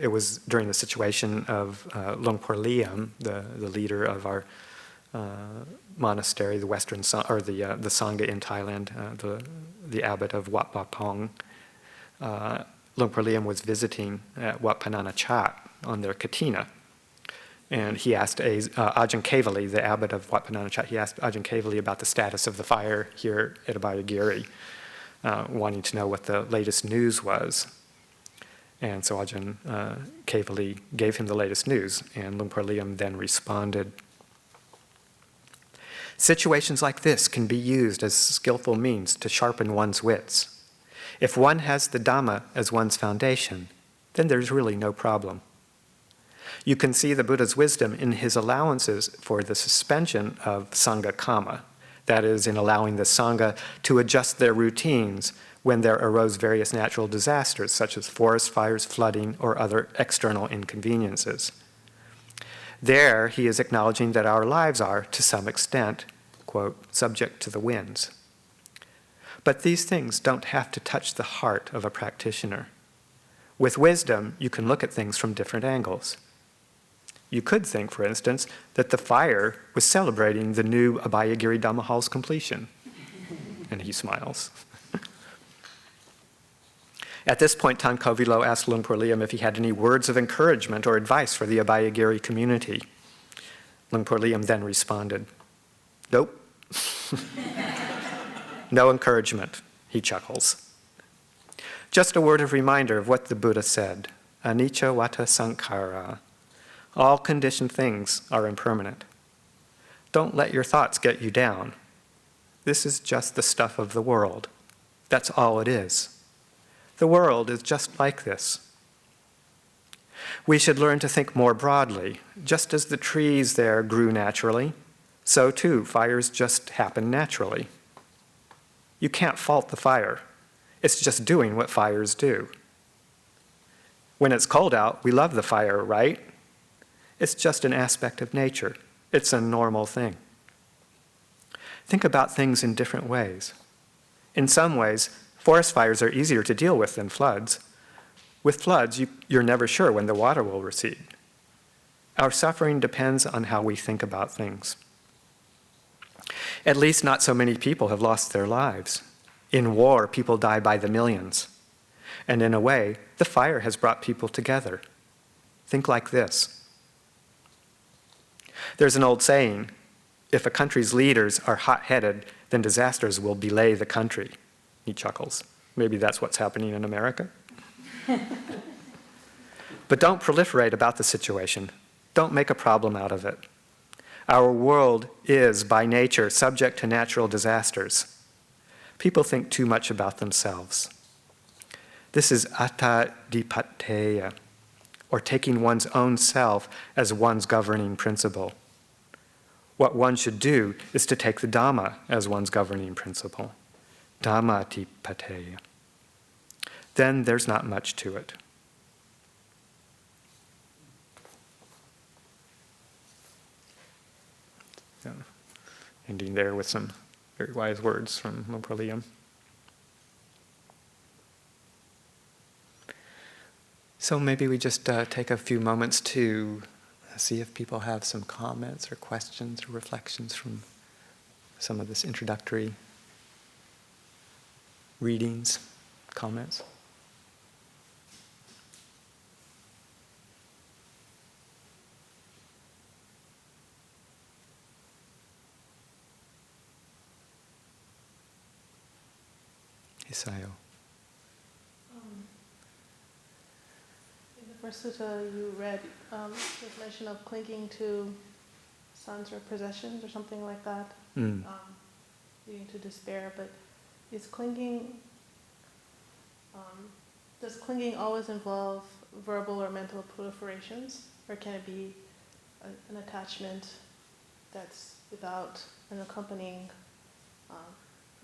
[SPEAKER 1] it was during the situation of Longpor Liam, the leader of our monastery, the Western or the Sangha in Thailand, the abbot of Wat Pah Pong. Longpor Liam was visiting at Wat Panana Chat on their katina. And he asked Ajahn Kevali, the abbot of Wat Panana Chat, he asked Ajahn Kevali about the status of the fire here at Abhayagiri, wanting to know what the latest news was. And so Ajahn Kevali gave him the latest news, and Longpor Liam then responded, situations like this can be used as skillful means to sharpen one's wits. If one has the Dhamma as one's foundation, then there's really no problem. You can see the Buddha's wisdom in his allowances for the suspension of Sangha Kama, that is, in allowing the Sangha to adjust their routines when there arose various natural disasters, such as forest fires, flooding, or other external inconveniences. There, he is acknowledging that our lives are, to some extent, quote, subject to the winds. But these things don't have to touch the heart of a practitioner. With wisdom, you can look at things from different angles. You could think, for instance, that the fire was celebrating the new Abhayagiri Dhamma Hall's completion. And he smiles. At this point, Tankovilo asked Longpor Liam if he had any words of encouragement or advice for the Abhayagiri community. Longpor Liam then responded, nope. No encouragement, he chuckles. Just a word of reminder of what the Buddha said, anicca vata sankhara. All conditioned things are impermanent. Don't let your thoughts get you down. This is just the stuff of the world. That's all it is. The world is just like this. We should learn to think more broadly. Just as the trees there grew naturally, so too fires just happen naturally. You can't fault the fire. It's just doing what fires do. When it's cold out, we love the fire, right? It's just an aspect of nature. It's a normal thing. Think about things in different ways. In some ways, forest fires are easier to deal with than floods. With floods, you're never sure when the water will recede. Our suffering depends on how we think about things. At least not so many people have lost their lives. In war, people die by the millions. And in a way, the fire has brought people together. Think like this. There's an old saying, if a country's leaders are hot-headed, then disasters will belay the country. He chuckles. Maybe that's what's happening in America. But don't proliferate about the situation. Don't make a problem out of it. Our world is, by nature, subject to natural disasters. People think too much about themselves. This is attadipatteya, or taking one's own self as one's governing principle. What one should do is to take the Dhamma as one's governing principle. Dhammatipatteya. Then there's not much to it. Ending there with some very wise words from Longpor Liam. So maybe we just take a few moments to see if people have some comments or questions or reflections from some of this introductory readings, comments. Isayo.
[SPEAKER 2] In the first sutta you read, there's mention of clinging to sons or possessions or something like that, leading to despair. But is clinging, does clinging always involve verbal or mental proliferations, or can it be an attachment that's without an accompanying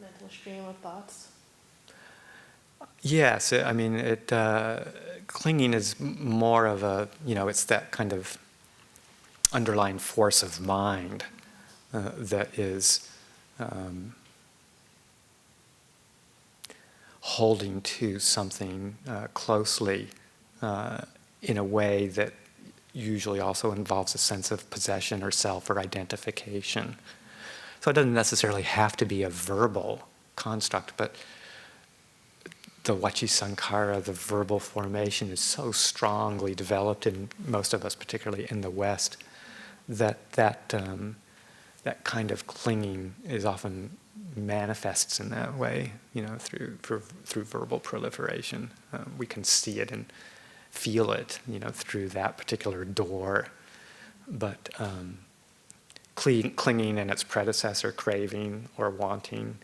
[SPEAKER 2] mental stream of thoughts?
[SPEAKER 1] Yes, I mean, clinging is more of a, it's that kind of underlying force of mind that is holding to something closely in a way that usually also involves a sense of possession or self or identification. So it doesn't necessarily have to be a verbal construct, but the Vaci Sankara, the verbal formation, is so strongly developed in most of us, particularly in the West, that kind of clinging is often manifests in that way, through verbal proliferation. We can see it and feel it, through that particular door. But clinging and its predecessor, craving or wanting,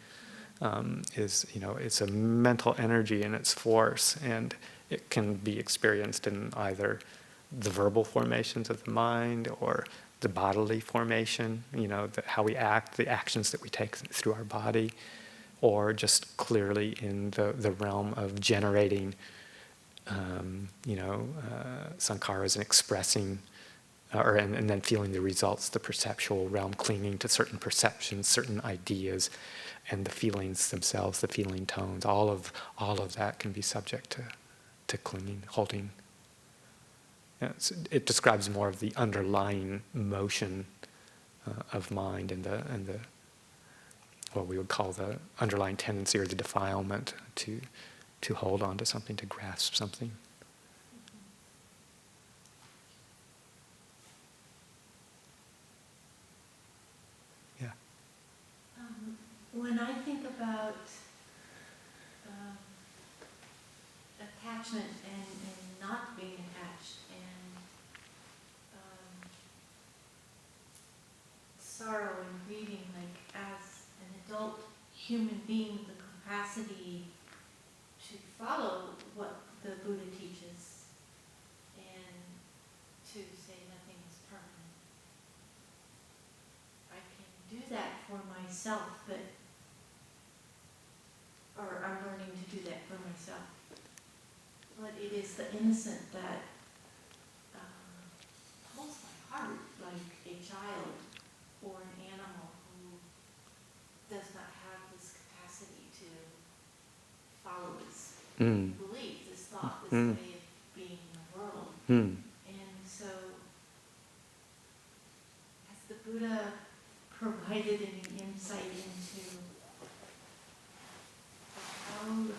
[SPEAKER 1] is, it's a mental energy in its force, and it can be experienced in either the verbal formations of the mind or the bodily formation, how we act, the actions that we take through our body, or just clearly in the realm of generating, sankharas and expressing, and then feeling the results, the perceptual realm, clinging to certain perceptions, certain ideas, and the feelings themselves, the feeling tones, all of that can be subject to clinging, holding. It describes more of the underlying motion of mind and the what we would call the underlying tendency or the defilement to hold on to something, to grasp something. Yeah.
[SPEAKER 3] When I think about attachment and not being attached, and sorrow and grieving, like as an adult human being, the capacity to follow what the Buddha teaches and to say nothing is permanent. I can do that for myself, or I'm learning to do that for myself. But it is the innocent that holds my heart, like a child or an animal who does not have this capacity to follow this belief, this thought, this way of being in the world. And so, has the Buddha provided an insight into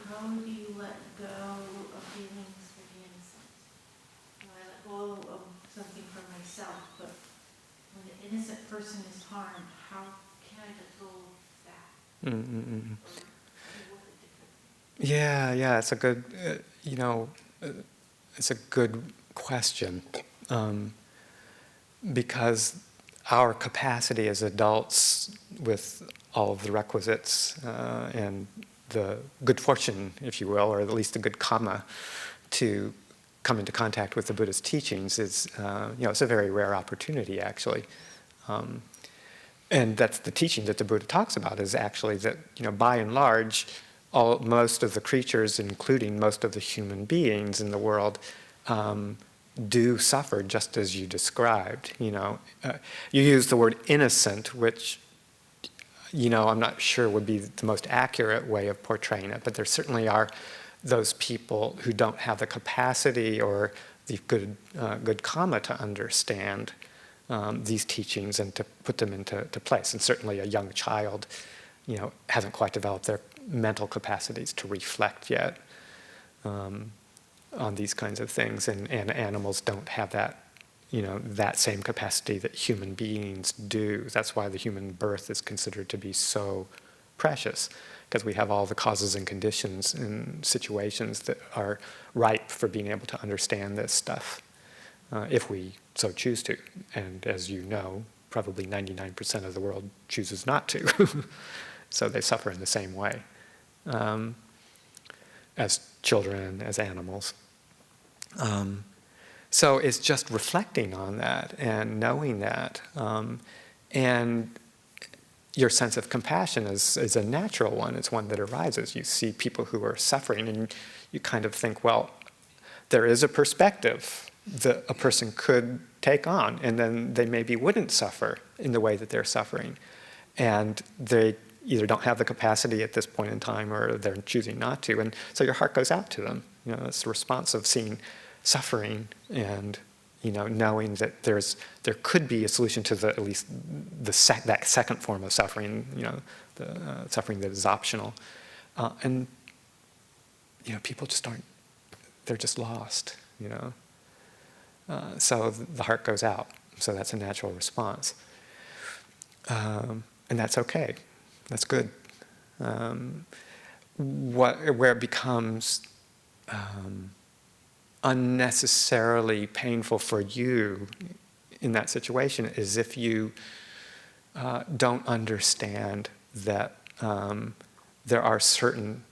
[SPEAKER 3] how do you let go of feelings for the innocent? I let go of something for myself, but when the innocent person is harmed, how can I let go of that?
[SPEAKER 1] Yeah, it's a good, it's a good question, because our capacity as adults, with all of the requisites and the good fortune, if you will, or at least the good karma, to come into contact with the Buddha's teachings is, it's a very rare opportunity, actually. And that's the teaching that the Buddha talks about, is actually that, by and large, most of the creatures, including most of the human beings in the world, do suffer just as you described. You use the word innocent, which, I'm not sure would be the most accurate way of portraying it, but there certainly are those people who don't have the capacity or the good karma to understand these teachings and to put them into place. And certainly a young child, hasn't quite developed their mental capacities to reflect yet on these kinds of things, and animals don't have that, that same capacity that human beings do. That's why the human birth is considered to be so precious, because we have all the causes and conditions and situations that are ripe for being able to understand this stuff, if we so choose to. And as you know, probably 99% of the world chooses not to. So they suffer in the same way, as children, as animals. So it's just reflecting on that and knowing that. And your sense of compassion is a natural one. It's one that arises. You see people who are suffering and you kind of think, well, there is a perspective that a person could take on, and then they maybe wouldn't suffer in the way that they're suffering. And they either don't have the capacity at this point in time, or they're choosing not to. And so your heart goes out to them. It's the response of seeing suffering and knowing that there could be a solution to at least that second form of suffering, the suffering that is optional. And people just aren't, they're just lost, so the heart goes out. So that's a natural response. And that's okay. That's good. Where it becomes unnecessarily painful for you in that situation is if you don't understand that there are certain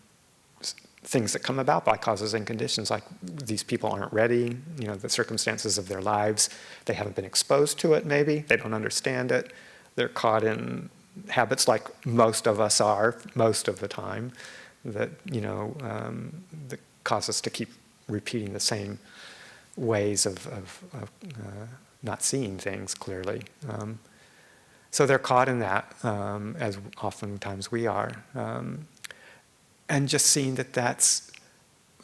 [SPEAKER 1] things that come about by causes and conditions, like these people aren't ready, the circumstances of their lives, they haven't been exposed to it maybe, they don't understand it, they're caught in habits like most of us are most of the time that, that cause us to keep repeating the same ways of not seeing things clearly. So they're caught in that, as oftentimes we are. And just seeing that's,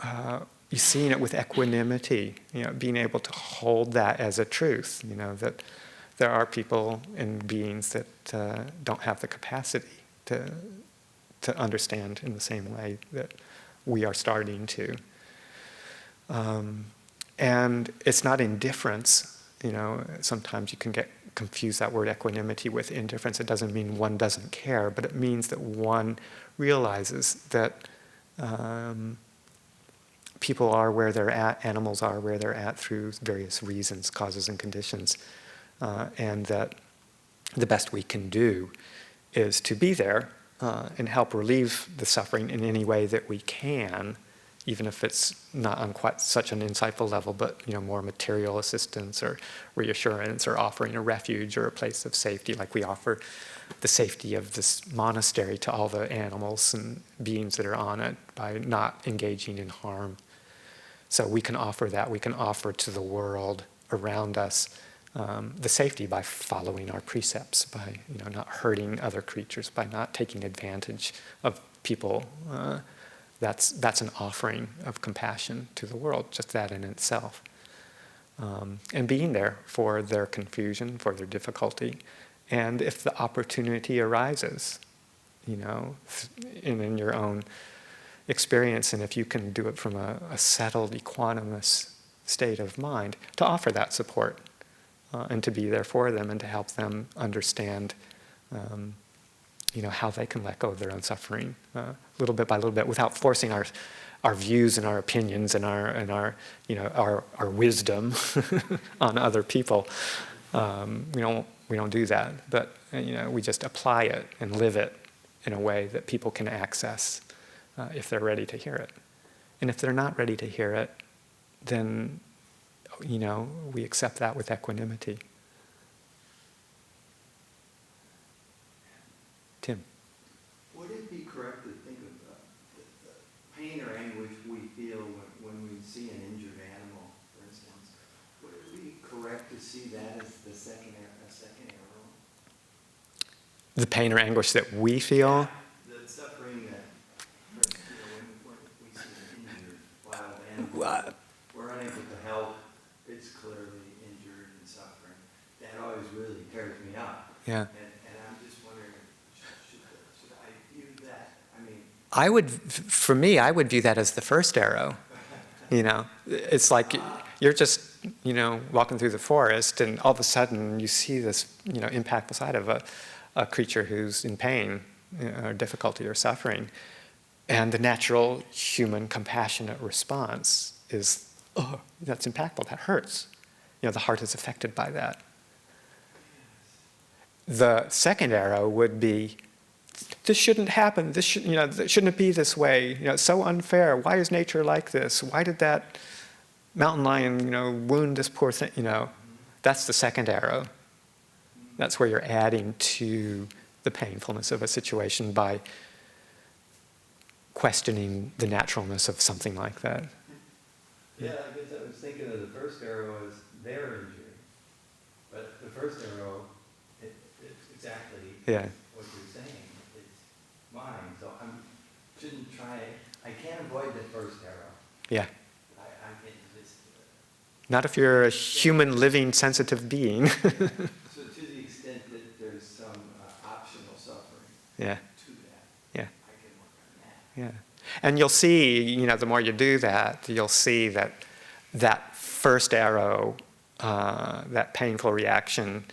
[SPEAKER 1] you're seeing it with equanimity, being able to hold that as a truth, that there are people and beings that don't have the capacity to understand in the same way that we are starting to. And it's not indifference, sometimes you can confuse that word equanimity with indifference. It doesn't mean one doesn't care, but it means that one realizes that people are where they're at, animals are where they're at through various reasons, causes and conditions, and that the best we can do is to be there and help relieve the suffering in any way that we can, even if it's not on quite such an insightful level, but more material assistance or reassurance or offering a refuge or a place of safety, like we offer the safety of this monastery to all the animals and beings that are on it by not engaging in harm. So we can offer that. We can offer to the world around us the safety by following our precepts, by not hurting other creatures, by not taking advantage of people. That's an offering of compassion to the world, just that in itself. And being there for their confusion, for their difficulty. And if the opportunity arises, in your own experience, and if you can do it from a settled, equanimous state of mind, to offer that support and to be there for them and to help them understand how they can let go of their own suffering, little bit by little bit, without forcing our views and our opinions and our wisdom on other people. We don't do that, but we just apply it and live it in a way that people can access if they're ready to hear it. And if they're not ready to hear it, then we accept that with equanimity. Tim.
[SPEAKER 4] Would it be correct to think of the pain or anguish we feel when we see an injured animal, for instance? Would it be correct to see that as a second arrow?
[SPEAKER 1] The pain or anguish that we feel?
[SPEAKER 4] Yeah, the suffering that, when we see an injured wild animal, we're unable to help is clearly injured and suffering, that always really tears me up.
[SPEAKER 1] Yeah.
[SPEAKER 4] And I'm just wondering, should I view that? I mean,
[SPEAKER 1] For me, I would view that as the first arrow. It's like you're just, walking through the forest, and all of a sudden you see this, impactful side of a creature who's in pain, or difficulty or suffering. And the natural human compassionate response is, oh, that's impactful, that hurts. The heart is affected by that. The second arrow would be, this shouldn't happen. This shouldn't be this way. It's so unfair. Why is nature like this? Why did that mountain lion, wound this poor thing? That's the second arrow. That's where you're adding to the painfulness of a situation by questioning the naturalness of something like that.
[SPEAKER 4] yeah, I guess I was thinking of the first arrow as their injury, but the first arrow, it's exactly
[SPEAKER 1] Yeah.
[SPEAKER 4] what you're saying. It's mine, so shouldn't try. I can't avoid the first arrow.
[SPEAKER 1] Yeah.
[SPEAKER 4] I can just.
[SPEAKER 1] Not if you're a human, living, sensitive being.
[SPEAKER 4] So to the extent that there's some optional suffering
[SPEAKER 1] Yeah.
[SPEAKER 4] to that,
[SPEAKER 1] Yeah.
[SPEAKER 4] I can work on that.
[SPEAKER 1] Yeah. And you'll see, the more you do that, you'll see that that first arrow, that painful reaction,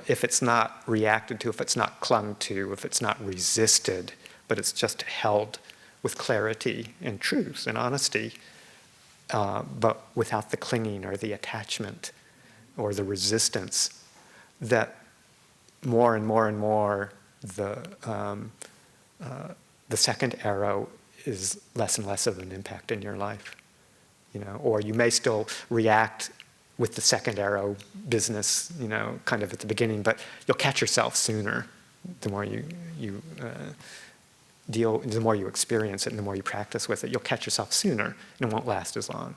[SPEAKER 1] if it's not reacted to, if it's not clung to, if it's not resisted, but it's just held with clarity and truth and honesty, but without the clinging or the attachment or the resistance, that more and more and more the second arrow is less and less of an impact in your life. Or you may still react with the second arrow business, kind of at the beginning, but you'll catch yourself sooner the more you the more you experience it and the more you practice with it. You'll catch yourself sooner and it won't last as long.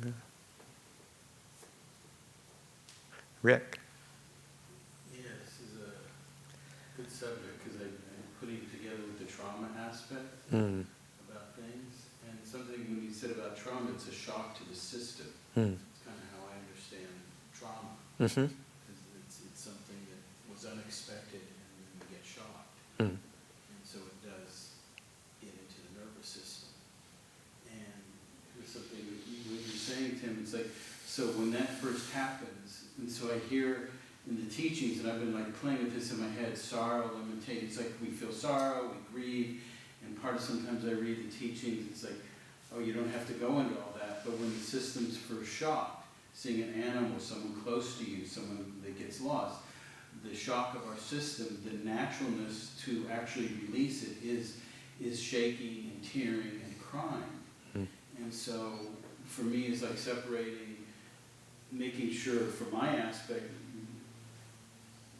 [SPEAKER 1] Yeah. Rick?
[SPEAKER 5] Yeah, this is a good subject because I'm putting it together with the trauma aspect about things. And something when you said about trauma, it's a shock to the system. It's kind of how I understand trauma.
[SPEAKER 1] Mm-hmm.
[SPEAKER 5] It's something that was unexpected and then you get shocked.
[SPEAKER 1] Mm.
[SPEAKER 5] And so it does get into the nervous system. And there's something that when you're saying, Tim, it's like, so when that first happens, and so I hear in the teachings, and I've been like playing with this in my head, sorrow, lamentation, it's like we feel sorrow, we grieve, and part of sometimes I read the teachings, it's like, oh, you don't have to go into all that, but when the system's first shocked, seeing an animal, someone close to you, someone that gets lost, the shock of our system, the naturalness to actually release it is shaking and tearing and crying. And so for me, it's like separating, making sure for my aspect,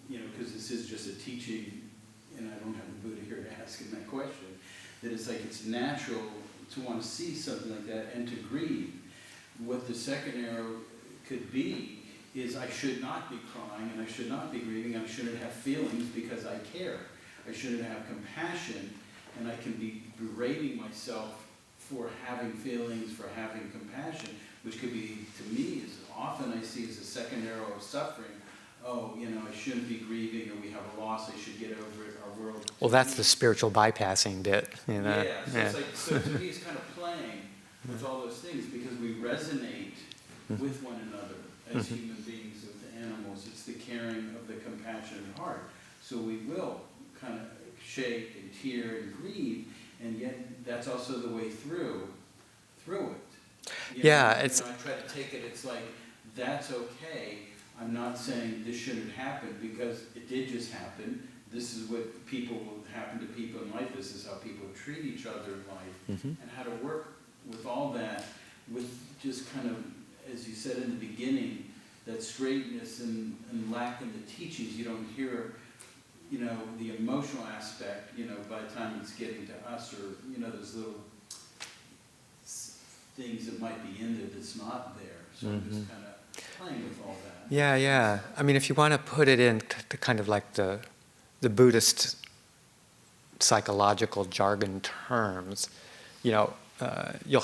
[SPEAKER 5] because this is just a teaching, and I don't have the Buddha here to ask him that question, that it's like it's natural to want to see something like that and to grieve. What the second arrow could be is I should not be crying and I should not be grieving. I shouldn't have feelings because I care. I shouldn't have compassion, and I can be berating myself for having feelings, for having compassion, which could be, to me, as often I see as a second arrow of suffering. Oh, I shouldn't be grieving, or we have a loss, I should get over it, our world.
[SPEAKER 1] Well, that's the spiritual bypassing bit.
[SPEAKER 5] Yeah, so it's like, so to me it's kind of playing with all those things because we resonate with one another as human beings with the animals. It's the caring of the compassionate heart. So we will kind of shake and tear and grieve, and yet that's also the way through it.
[SPEAKER 1] Yeah,
[SPEAKER 5] I try to take it, it's like, that's okay. I'm not saying this shouldn't happen because it did just happen. This is what happen to people in life. This is how people treat each other in life. And how to work with all that, with just kind of, as you said in the beginning, that straightness and lack in the teachings. You don't hear, the emotional aspect, by the time it's getting to us, or, those little things that might be in there that's not there. So I'm just kind of playing with all that.
[SPEAKER 1] Yeah. I mean, if you want to put it into kind of like the Buddhist psychological jargon terms, you'll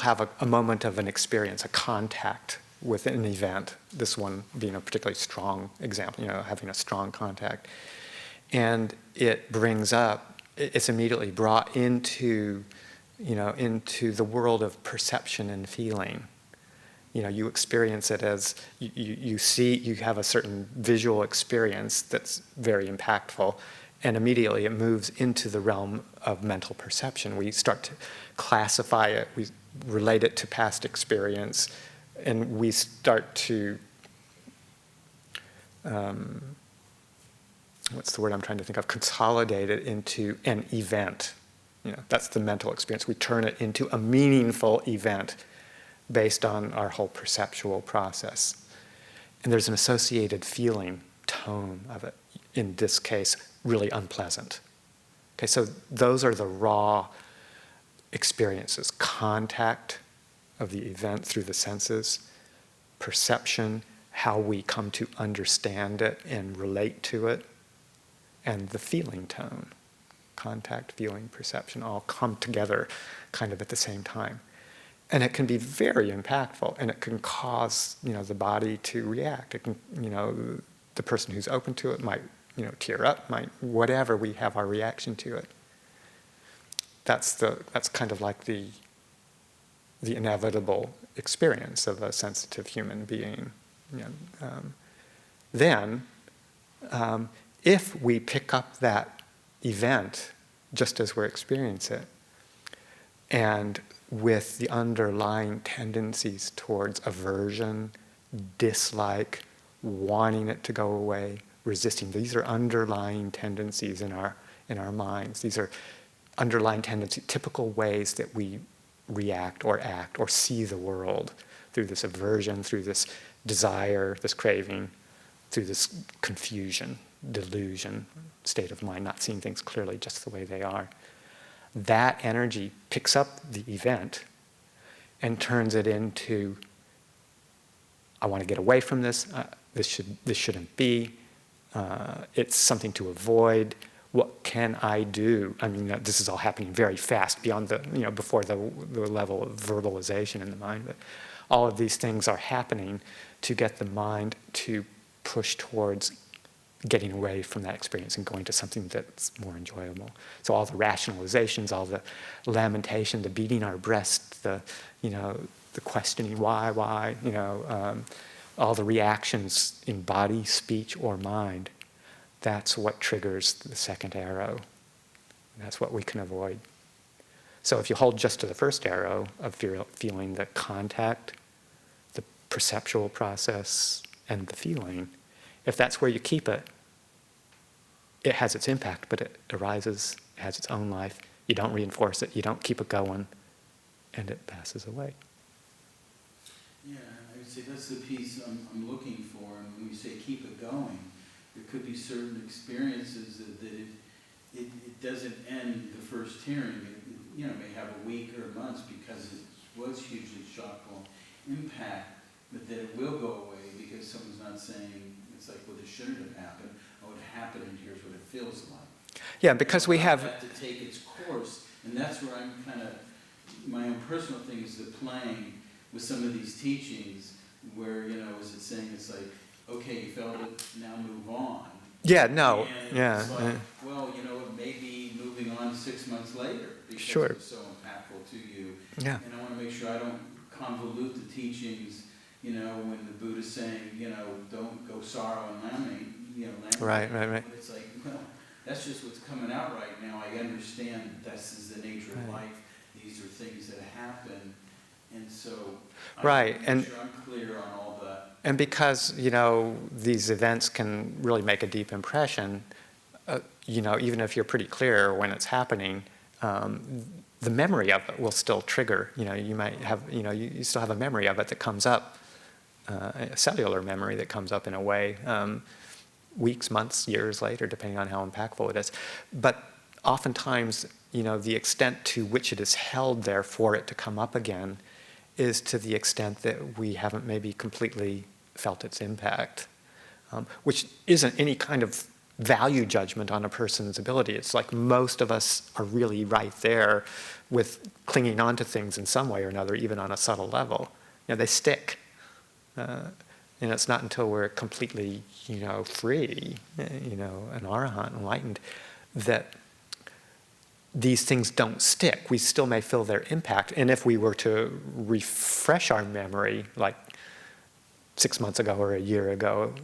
[SPEAKER 1] have a moment of an experience, a contact with an event, this one being a particularly strong example, having a strong contact. And it brings up, it's immediately brought into the world of perception and feeling. You experience it as you see, you have a certain visual experience that's very impactful, and immediately it moves into the realm of mental perception. We start to classify it, we relate it to past experience, and we start to, what's the word I'm trying to think of, consolidate it into an event. That's the mental experience. We turn it into a meaningful event based on our whole perceptual process. And there's an associated feeling, tone of it, in this case, really unpleasant. Okay, so those are the raw experiences: contact of the event through the senses, perception, how we come to understand it and relate to it, and the feeling tone. Contact, feeling, perception all come together kind of at the same time. And it can be very impactful, and it can cause, the body to react. It can, the person who's open to it might, tear up, might, whatever, we have our reaction to it. That's kind of like the inevitable experience of a sensitive human being. Then, if we pick up that event just as we're experiencing it, and with the underlying tendencies towards aversion, dislike, wanting it to go away, resisting. These are underlying tendencies in our minds. These are underlying tendencies, typical ways that we react or act or see the world, through this aversion, through this desire, this craving, through this confusion, delusion, state of mind, not seeing things clearly just the way they are. That energy picks up the event and turns it into, I want to get away from this, this shouldn't be, it's something to avoid, what can I do? I mean, this is all happening very fast beyond before the level of verbalization in the mind, but all of these things are happening to get the mind to push towards getting away from that experience and going to something that's more enjoyable. So all the rationalizations, all the lamentation, the beating our breast, the questioning why, all the reactions in body, speech, or mind, that's what triggers the second arrow. That's what we can avoid. So if you hold just to the first arrow of feeling the contact, the perceptual process, and the feeling, if that's where you keep it, it has its impact, but it arises, it has its own life. You don't reinforce it, you don't keep it going, and it passes away.
[SPEAKER 5] Yeah, I would say that's the piece I'm looking for. And when you say keep it going, there could be certain experiences that it doesn't end the first hearing. It may have a week or months because it was hugely shockful impact, but that it will go away because someone's not saying, it's like, well, this shouldn't have happened. Oh, it happened, and here's what it feels like.
[SPEAKER 1] Yeah, because we have
[SPEAKER 5] to take its course, and that's where I'm kind of, my own personal thing is the playing with some of these teachings where, is it saying it's like, okay, you felt it, now move on.
[SPEAKER 1] Yeah, no,
[SPEAKER 5] and
[SPEAKER 1] yeah.
[SPEAKER 5] It's like, well, it may be moving on 6 months later because
[SPEAKER 1] Sure.
[SPEAKER 5] it was so impactful to you.
[SPEAKER 1] Yeah.
[SPEAKER 5] And I want to make sure I don't convolute the teachings, when the Buddha's saying, don't go sorrow and lamenting,
[SPEAKER 1] Right.
[SPEAKER 5] But it's like, well, that's just what's coming out right now. I understand this is the nature of life. These are things that happen. And so I want to make sure I'm clear on all that.
[SPEAKER 1] And because, these events can really make a deep impression, even if you're pretty clear when it's happening, the memory of it will still trigger. You might have, you still have a memory of it that comes up, a cellular memory that comes up in a way, weeks, months, years later, depending on how impactful it is. But oftentimes, the extent to which it is held there for it to come up again is to the extent that we haven't maybe completely felt its impact, which isn't any kind of value judgment on a person's ability. It's like most of us are really right there with clinging on to things in some way or another, even on a subtle level. They stick. And it's not until we're completely, free, an arahant, enlightened, that these things don't stick. We still may feel their impact. And if we were to refresh our memory, like 6 months ago or a year ago,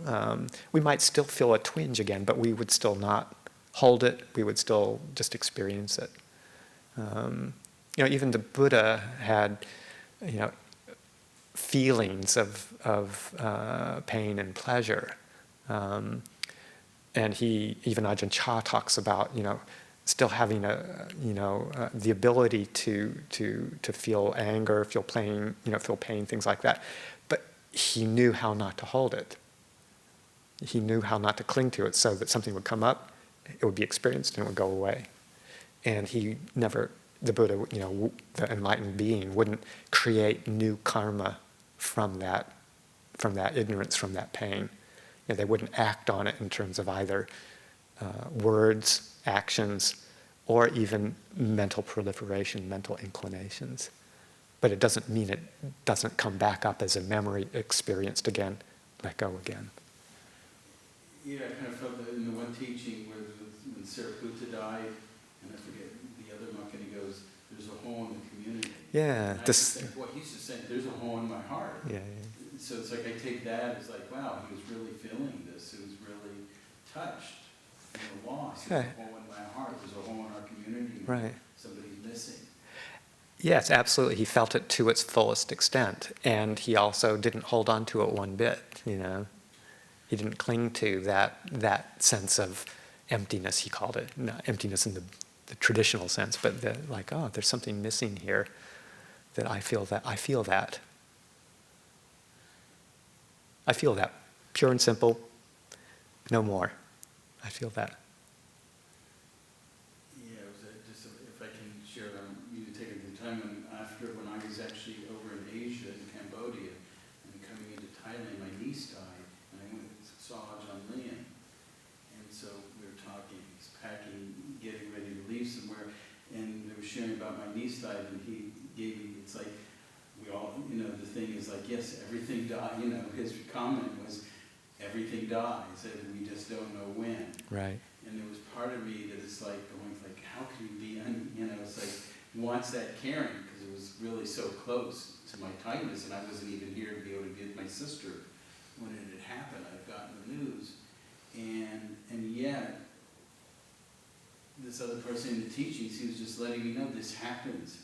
[SPEAKER 1] we might still feel a twinge again, but we would still not hold it. We would still just experience it. Even the Buddha had, feelings of pain and pleasure. And even Ajahn Chah talks about, still having the ability to feel anger, feel pain, things like that. But he knew how not to hold it. He knew how not to cling to it, so that something would come up, it would be experienced, and it would go away. And he never, the Buddha, the enlightened being, wouldn't create new karma from that ignorance, from that pain. They wouldn't act on it in terms of either words, actions, or even mental proliferation, mental inclinations. But it doesn't mean it doesn't come back up as a memory experienced again, let go again.
[SPEAKER 5] Yeah, I kind of felt that in the one teaching where when Sariputta died, and I forget the other monk, and he goes, "There's a hole in the community."
[SPEAKER 1] Yeah.
[SPEAKER 5] He's just saying, "There's a hole in my heart."
[SPEAKER 1] Yeah.
[SPEAKER 5] So it's like I take that as like, wow, he was really feeling this. He was really touched. Lost. There's a hole in my heart. There's a hole in our community.
[SPEAKER 1] Right.
[SPEAKER 5] Somebody's missing.
[SPEAKER 1] Yes, absolutely. He felt it to its fullest extent, and he also didn't hold on to it one bit. He didn't cling to that sense of emptiness. He called it, not emptiness in the traditional sense, but there's something missing here. That I feel that. I feel that. I feel that. Pure and simple. No more. I feel that.
[SPEAKER 5] Yeah, it was just if I can share, you to take a good time. When I was actually over in Asia, in Cambodia, and coming into Thailand, my niece died, and I went and saw Ajahn Lian. And so we were talking, he's packing, getting ready to leave somewhere, and they were sharing about my niece died, and he gave me, it's like, we all, the thing is like, yes, everything died, his comment was, everything dies, and we just don't know when.
[SPEAKER 1] Right.
[SPEAKER 5] And there was part of me that is like going like, how can you be, it's like, wants that caring, because it was really so close to my tightness, and I wasn't even here to be able to get my sister when it had happened. I'd gotten the news, and yet, this other person in the teachings, he was just letting me know this happens.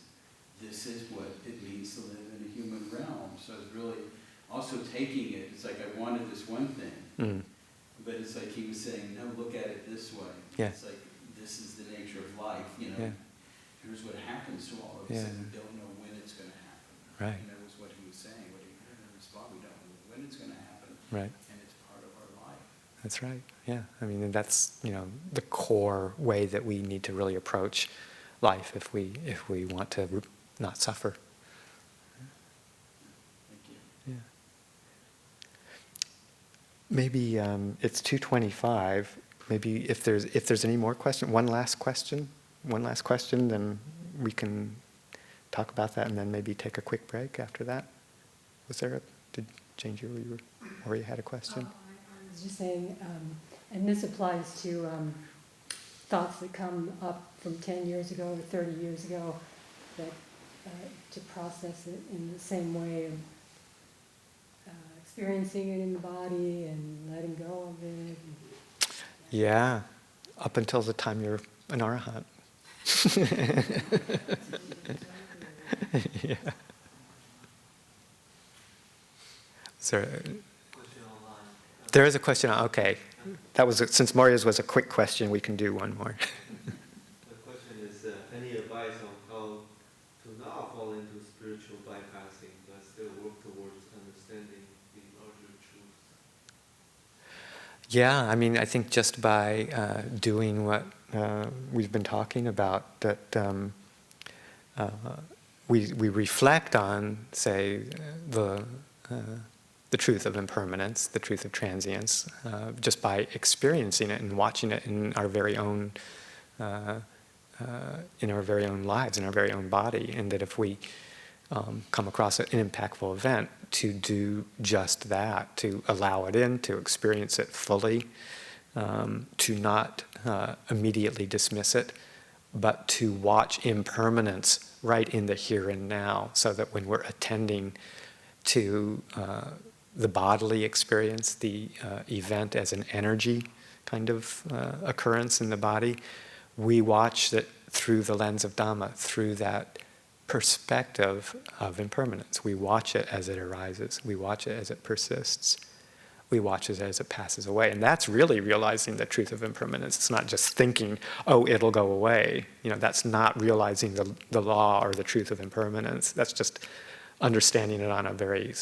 [SPEAKER 5] This is what it means to live in a human realm. So I was really also taking it. It's like I wanted this one thing, but it's like he was saying, no, look at it this way.
[SPEAKER 1] Yeah.
[SPEAKER 5] It's like, this is the nature of life,
[SPEAKER 1] Yeah.
[SPEAKER 5] Here's what happens to all of us, and we don't know when it's going to happen.
[SPEAKER 1] Right.
[SPEAKER 5] And that was what he was saying. What he had in response, we don't know when it's going to happen.
[SPEAKER 1] Right.
[SPEAKER 5] And it's part of our life.
[SPEAKER 1] That's right. Yeah. I mean, and that's the core way that we need to really approach life if we want to not suffer.
[SPEAKER 5] Thank you.
[SPEAKER 1] Yeah. Maybe it's 2:25. Maybe if there's any more question, one last question, then we can talk about that, and then maybe take a quick break after that. Did Jane, you already had a question?
[SPEAKER 6] I was just saying, and this applies to thoughts that come up from 10 years ago or 30 years ago, that to process it in the same way of experiencing it in the body and letting go of it.
[SPEAKER 1] Yeah, up until the time you're an arahant. Yeah. There is a question. Okay, that was since Maria's was a quick question. We can do one more.
[SPEAKER 7] The question is, any advice on how to not fall into spiritual bypassing, but still work towards understanding the larger truth?
[SPEAKER 1] Yeah, I mean, I think just by doing what we've been talking about, that we reflect on, say, the truth of impermanence, the truth of transience, just by experiencing it and watching it in our very own lives, in our very own body, and that if we come across an impactful event, to do just that, to allow it in, to experience it fully, to not immediately dismiss it, but to watch impermanence right in the here and now, so that when we're attending to the bodily experience, the event as an energy kind of occurrence in the body, we watch it through the lens of Dhamma, through that perspective of impermanence. We watch it as it arises. We watch it as it persists. We watch it as it passes away. And that's really realizing the truth of impermanence. It's not just thinking, oh, it'll go away. That's not realizing the law or the truth of impermanence. That's just understanding it on a very,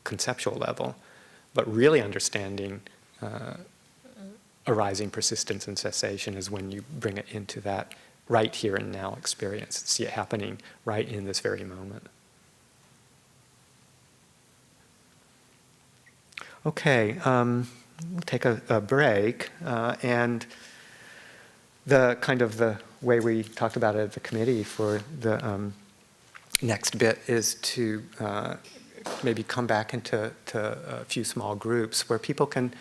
[SPEAKER 1] conceptual level. But really understanding arising, persistence, and cessation is when you bring it into that right here and now experience. See it happening right in this very moment. Okay, we'll take a break, and the way we talked about it at the committee for the next bit is to maybe come back into a few small groups where people can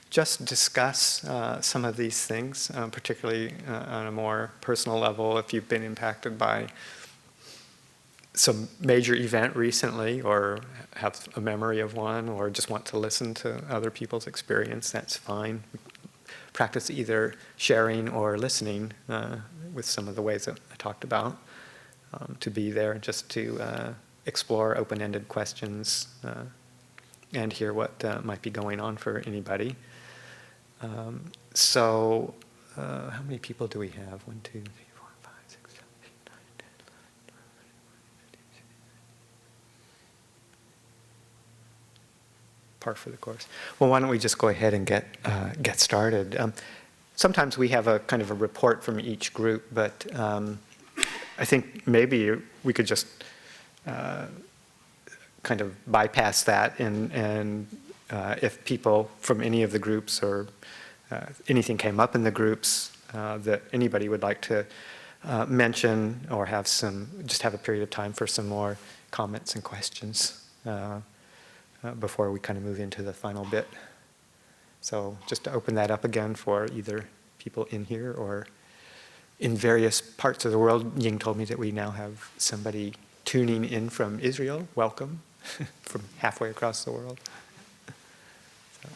[SPEAKER 1] just discuss some of these things, particularly on a more personal level. If you've been impacted by some major event recently, or have a memory of one, or just want to listen to other people's experience, that's fine. Practice either sharing or listening with some of the ways that I talked about, to be there just to explore open-ended questions and hear what might be going on for anybody. So how many people do we have? 1, 2, 3, 4, 5, 6, 7, 8, 9, 10, 11, 12, 13, 14, 15, 16. Par for the course. Well, why don't we just go ahead and get started? Sometimes we have a kind of a report from each group, but I think maybe we could just kind of bypass that, and if people from any of the groups or anything came up in the groups that anybody would like to mention, or just have a period of time for some more comments and questions before we kind of move into the final bit. So just to open that up again for either people in here or in various parts of the world. Ying told me that we now have somebody tuning in from Israel. Welcome, from halfway across the world. So.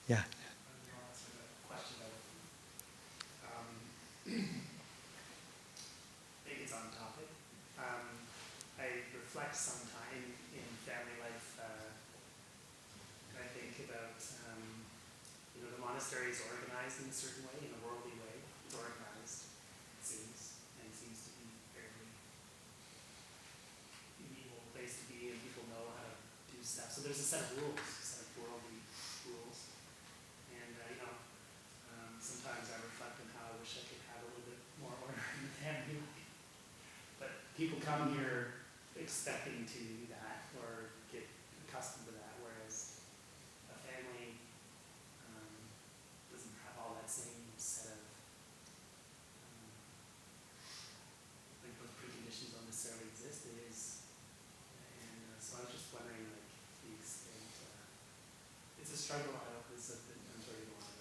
[SPEAKER 1] Yeah.
[SPEAKER 8] Some time in family life, and I think about, the monastery is organized in a certain way, in a worldly way. It's organized, it seems, and it seems to be fairly evil place to be, and people know how to do stuff. So there's a set of rules, a set of worldly rules. And, sometimes I reflect on how I wish I could have a little bit more order in the family. But people come here expecting to do that or get accustomed to that, whereas a family doesn't have all that same set of those preconditions don't necessarily exist. And so I was just wondering, the extent. It's a struggle. I hope this is I'm sure you don't want to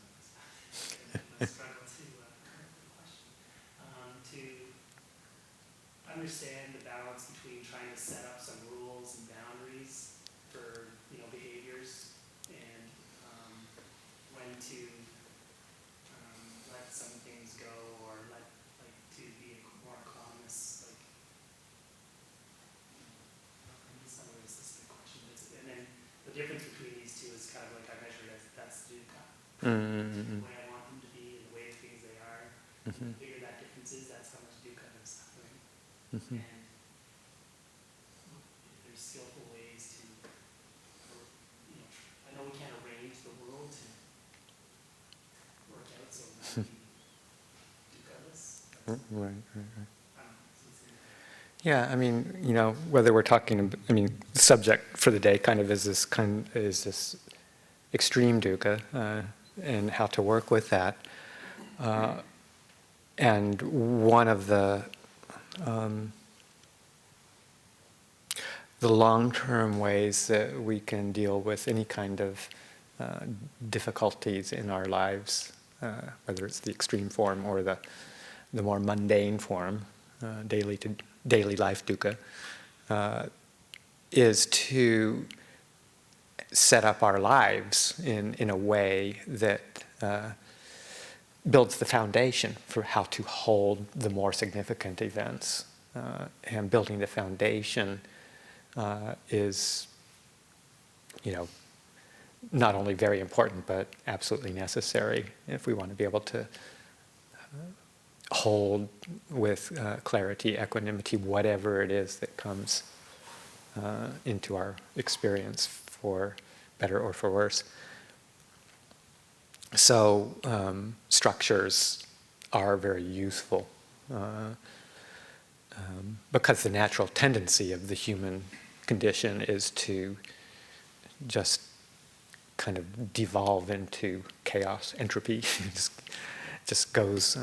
[SPEAKER 8] struggle to understand the balance between trying to set up some rules and boundaries for behaviors, and when to let some things go, or to be more equanimous. Some of this is the question. And then the difference between these two is kind of I measure it as that's Dukkha. The way I want them to be, and the way things they are. The bigger that difference is, that's how much Dukkha I'm suffering. And if there's skillful ways to, I know we can't arrange the world to work out so that we do
[SPEAKER 1] Right. Yeah, whether we're talking, the subject for the day kind of is this extreme dukkha, and how to work with that. And one of the long-term ways that we can deal with any kind of difficulties in our lives, whether it's the extreme form or the more mundane form, daily life dukkha, is to set up our lives in a way that builds the foundation for how to hold the more significant events. And building the foundation is, not only very important, but absolutely necessary if we want to be able to hold with clarity, equanimity, whatever it is that comes into our experience, for better or for worse. So structures are very useful because the natural tendency of the human condition is to just kind of devolve into chaos, entropy. just goes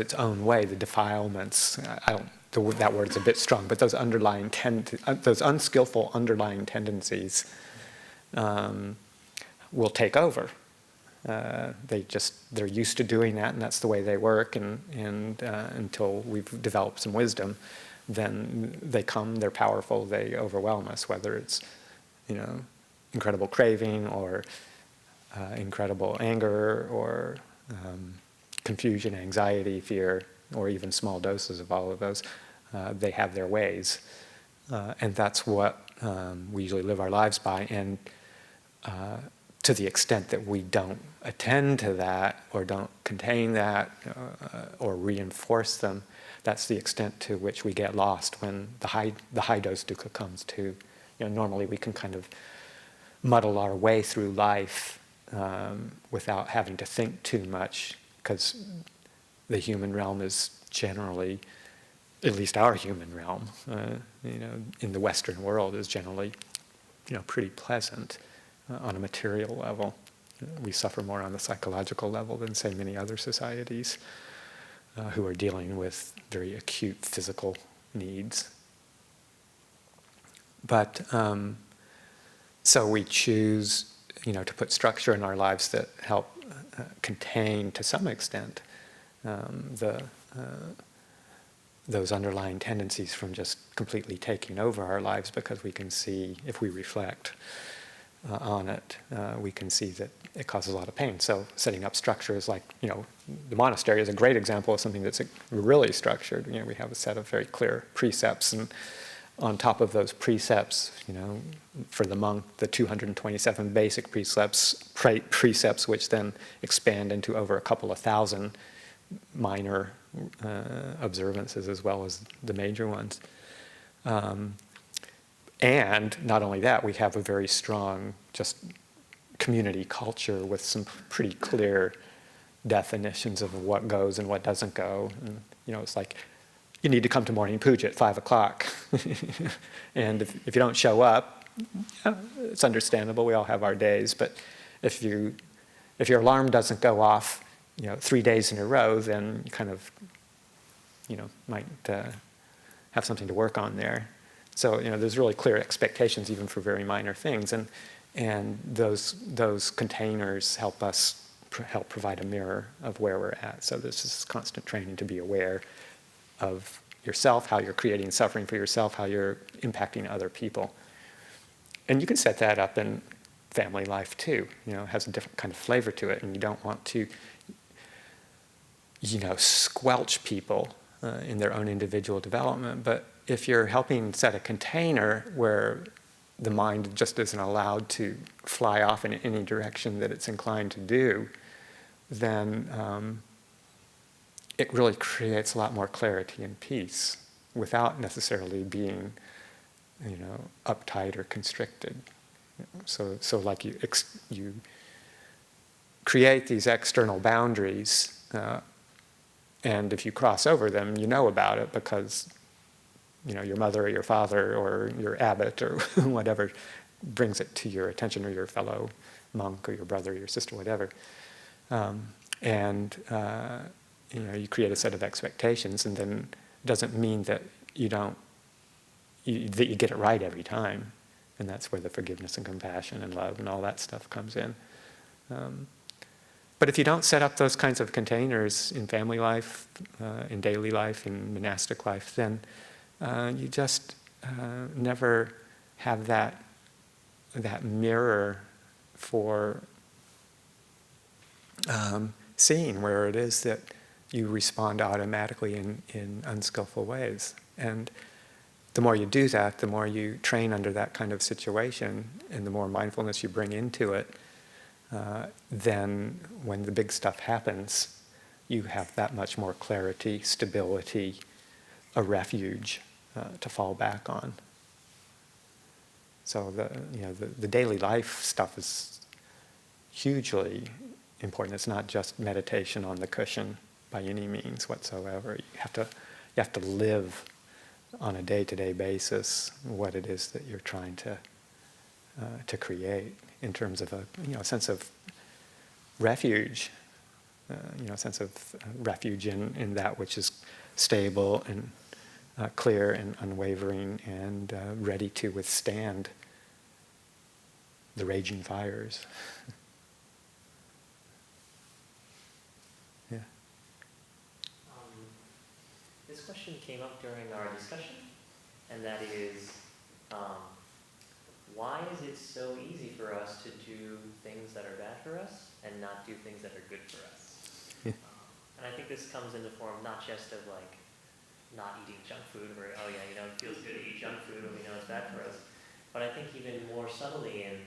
[SPEAKER 1] its own way. The defilements, that word's a bit strong, but those those unskillful underlying tendencies will take over. They're used to doing that, and that's the way they work. And until we've developed some wisdom, then they're powerful. They overwhelm us, whether it's incredible craving or incredible anger or confusion, anxiety, fear, or even small doses of all of those. They have their ways, and that's what we usually live our lives by. And to the extent that we don't attend to that or don't contain that or reinforce them, that's the extent to which we get lost when the high dose dukkha comes to. Normally we can kind of muddle our way through life without having to think too much, because the human realm is generally, at least our human realm, in the Western world, is generally, pretty pleasant on a material level. We suffer more on the psychological level than, say, many other societies who are dealing with very acute physical needs. But so we choose, to put structure in our lives that help contain, to some extent, those underlying tendencies from just completely taking over our lives, because we can see, if we reflect on it, we can see that it causes a lot of pain. So setting up structures like, the monastery is a great example of something that's really structured. We have a set of very clear precepts, and on top of those precepts, for the monk, the 227 basic precepts, which then expand into over a couple of thousand minor observances as well as the major ones. And not only that, we have a very strong just community culture with some pretty clear definitions of what goes and what doesn't go. And, it's like, you need to come to morning puja at 5 o'clock. And if you don't show up, it's understandable. We all have our days. But if your alarm doesn't go off, 3 days in a row, then you kind of, might have something to work on there. So, there's really clear expectations even for very minor things. And those containers help provide a mirror of where we're at. So there's this constant training to be aware of yourself, how you're creating suffering for yourself, how you're impacting other people. And you can set that up in family life too. It has a different kind of flavor to it, and you don't want to, squelch people in their own individual development. But if you're helping set a container where the mind just isn't allowed to fly off in any direction that it's inclined to do, then it really creates a lot more clarity and peace without necessarily being, uptight or constricted. So like you create these external boundaries, and if you cross over them, you know about it because, your mother or your father or your abbot or whatever brings it to your attention, or your fellow monk or your brother or your sister, whatever. you create a set of expectations, and then it doesn't mean that that you get it right every time. And that's where the forgiveness and compassion and love and all that stuff comes in. But if you don't set up those kinds of containers in family life, in daily life, in monastic life, then you just never have that mirror for seeing where it is that you respond automatically in unskillful ways. And the more you do that, the more you train under that kind of situation, and the more mindfulness you bring into it, then when the big stuff happens, you have that much more clarity, stability, a refuge to fall back on. So the daily life stuff is hugely important. It's not just meditation on the cushion by any means whatsoever. You have to live on a day-to-day basis what it is that you're trying to create in terms of a sense of refuge, a sense of refuge in that which is stable and clear and unwavering and ready to withstand the raging fires. Yeah.
[SPEAKER 9] This question came up during our discussion, and that is, why is it so easy for us to do things that are bad for us and not do things that are good for us?
[SPEAKER 1] Yeah.
[SPEAKER 9] And I think this comes in the form not just of like not eating junk food, where, oh yeah, it feels good to eat junk food when we know it's bad for us, but I think even more subtly in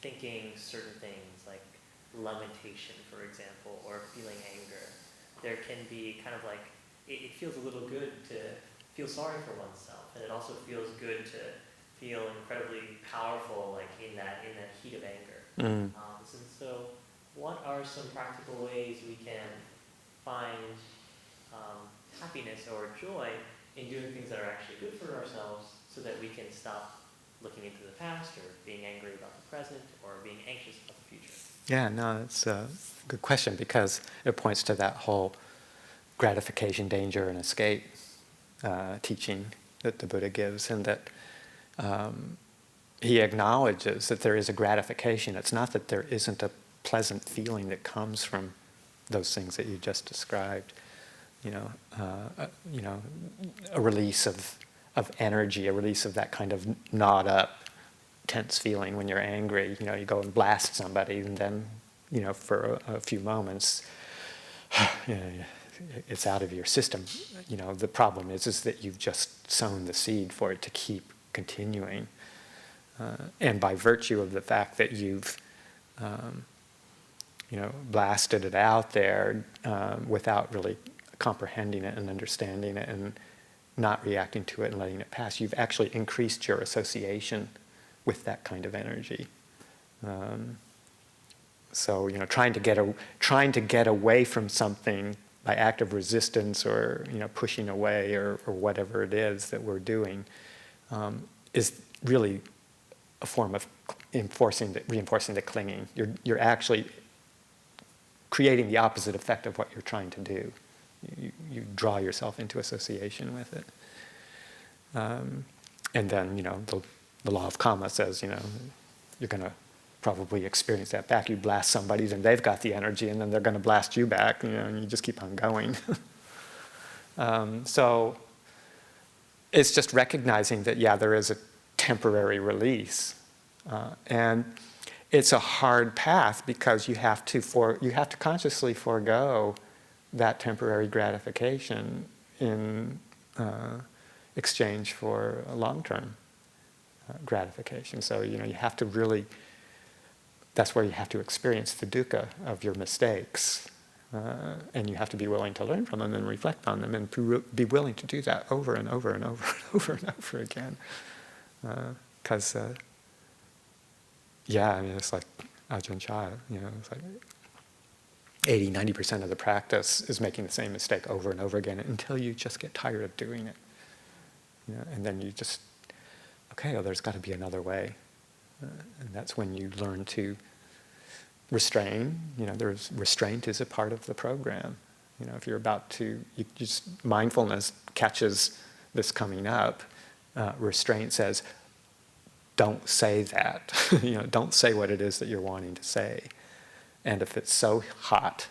[SPEAKER 9] thinking certain things like lamentation, for example, or feeling anger. There can be kind of like, it feels a little good to feel sorry for oneself, and it also feels good to feel incredibly powerful, like in that heat of anger.
[SPEAKER 1] Mm.
[SPEAKER 9] And so, what are some practical ways we can find happiness or joy in doing things that are actually good for ourselves, so that we can stop looking into the past or being angry about the present or being anxious about the future?
[SPEAKER 1] Yeah, no, it's a good question, because it points to that whole gratification, danger, and escape teaching that the Buddha gives, and that he acknowledges that there is a gratification. It's not that there isn't a pleasant feeling that comes from those things that you just described. A release of energy, a release of that kind of gnawed up, tense feeling when you're angry. You go and blast somebody, and then, for a few moments, it's out of your system. The problem is that you've just sown the seed for it to keep continuing. And by virtue of the fact that you've, blasted it out there without really comprehending it and understanding it and not reacting to it and letting it pass, you've actually increased your association with that kind of energy. So trying to get away from something by active resistance or pushing away or whatever it is that we're doing is really a form of reinforcing the clinging. You're actually creating the opposite effect of what you're trying to do. You draw yourself into association with it. And then, the law of karma says, you're going to probably experience that back. You blast somebody, then they've got the energy, and then they're going to blast you back, and you just keep on going. So it's just recognizing that, there is a temporary release. And it's a hard path, because you have to consciously forego that temporary gratification in exchange for a long-term gratification. So, you have to really, that's where you have to experience the dukkha of your mistakes. And you have to be willing to learn from them and reflect on them, and be willing to do that over and over and over and over and over again. Because, it's like Ajahn Chah, it's like 80-90% of the practice is making the same mistake over and over again until you just get tired of doing it. And then you just, there's got to be another way. And that's when you learn to restrain. Restraint is a part of the program. If you're about to, mindfulness catches this coming up, restraint says, don't say that. Don't say what it is that you're wanting to say. And if it's so hot,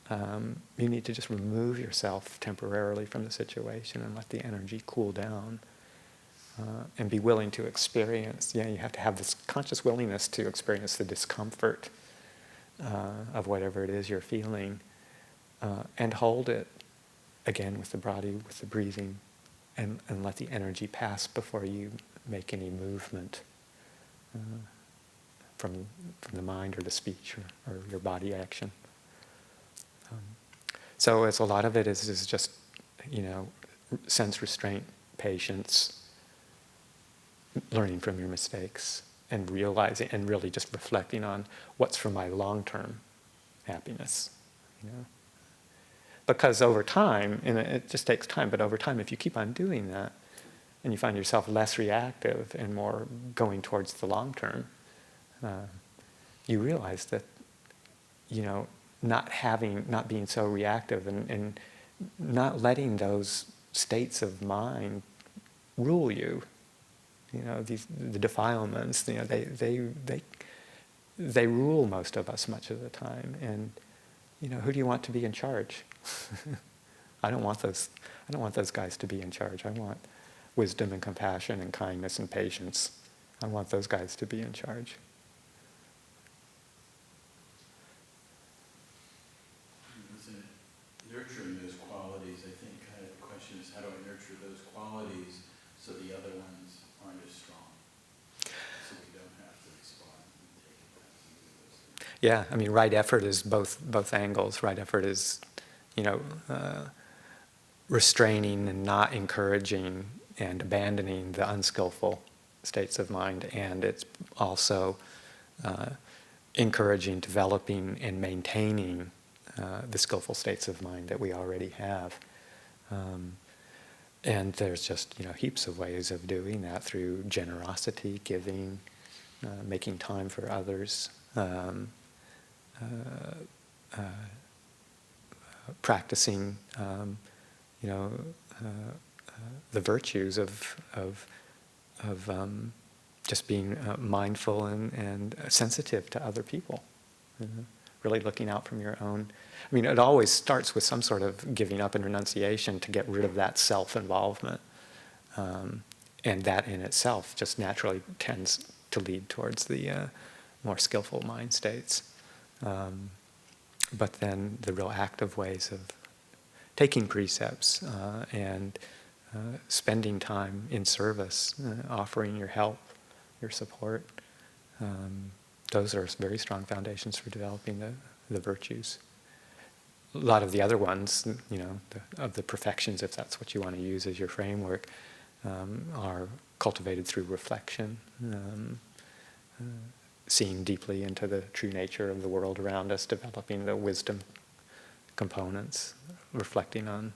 [SPEAKER 1] you need to just remove yourself temporarily from the situation and let the energy cool down. And be willing to experience. You have to have this conscious willingness to experience the discomfort of whatever it is you're feeling, and hold it again with the body, with the breathing, and let the energy pass before you make any movement from the mind or the speech or your body action. So it's a lot of it is just sense restraint, patience, learning from your mistakes, and realizing and really just reflecting on what's for my long-term happiness. Because over time, and it just takes time, but over time, if you keep on doing that, and you find yourself less reactive and more going towards the long term, you realize that, not being so reactive and not letting those states of mind rule you. The defilements, they rule most of us much of the time. And, who do you want to be in charge? I don't want those guys to be in charge. I want wisdom and compassion and kindness and patience. I want those guys to be in charge.
[SPEAKER 5] Nurturing those qualities, I think the question is, how do I nurture those qualities so the other ones aren't as strong? So we don't have to respond and take it back and do those things.
[SPEAKER 1] Yeah, right effort is both angles. Right effort is, restraining and not encouraging and abandoning the unskillful states of mind, and it's also encouraging, developing, and maintaining the skillful states of mind that we already have. And there's just heaps of ways of doing that through generosity, giving, making time for others, practicing the virtues of just being mindful and sensitive to other people. Really looking out from your own. It always starts with some sort of giving up and renunciation to get rid of that self-involvement. And that in itself just naturally tends to lead towards the more skillful mind states. But then the real active ways of taking precepts and spending time in service, offering your help, your support, those are very strong foundations for developing the virtues. A lot of the other ones, of the perfections, if that's what you want to use as your framework, are cultivated through reflection, seeing deeply into the true nature of the world around us, developing the wisdom components, reflecting on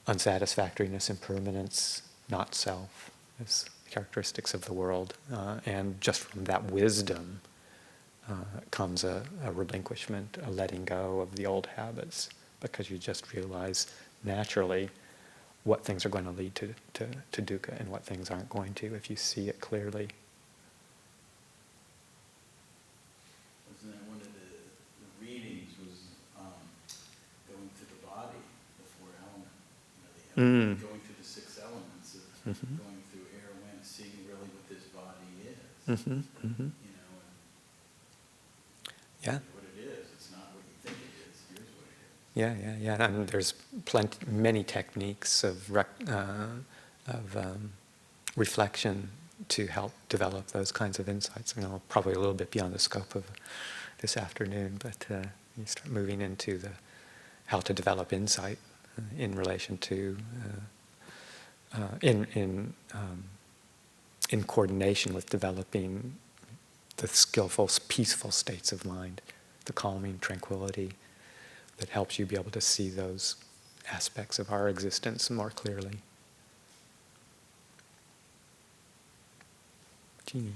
[SPEAKER 1] unsatisfactoriness, impermanence, not self, as characteristics of the world. And just from that wisdom comes a relinquishment, a letting go of the old habits, because you just realize naturally what things are going to lead to dukkha and what things aren't going to, if you see it clearly.
[SPEAKER 5] Wasn't that one of the readings was going to the body, the four elements, going through the six elements of going through air, wind, seeing really what this body is.
[SPEAKER 1] Yeah.
[SPEAKER 5] What it is. It's not what you think it is. Here's what it is.
[SPEAKER 1] Yeah. And there's many techniques of reflection to help develop those kinds of insights. Probably a little bit beyond the scope of this afternoon, but you start moving into how to develop insight in relation to in coordination with developing the skillful, peaceful states of mind, the calming tranquility that helps you be able to see those aspects of our existence more clearly. Jeannie.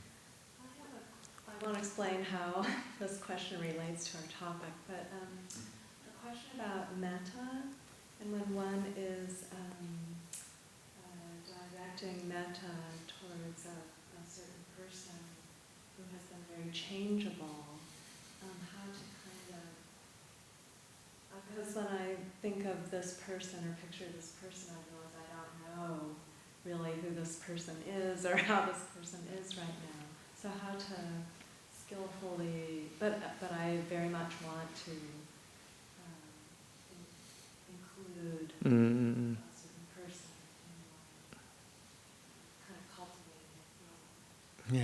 [SPEAKER 10] I want to explain how this question relates to our topic, but the question about metta, and when one is directing metta towards a certain person who has been very changeable, how to kind of, because when I think of this person or picture this person, I realize I don't know really who this person is or how this person is right now. So how to skillfully, but I very much want to include a certain person in my kind of cultivating it.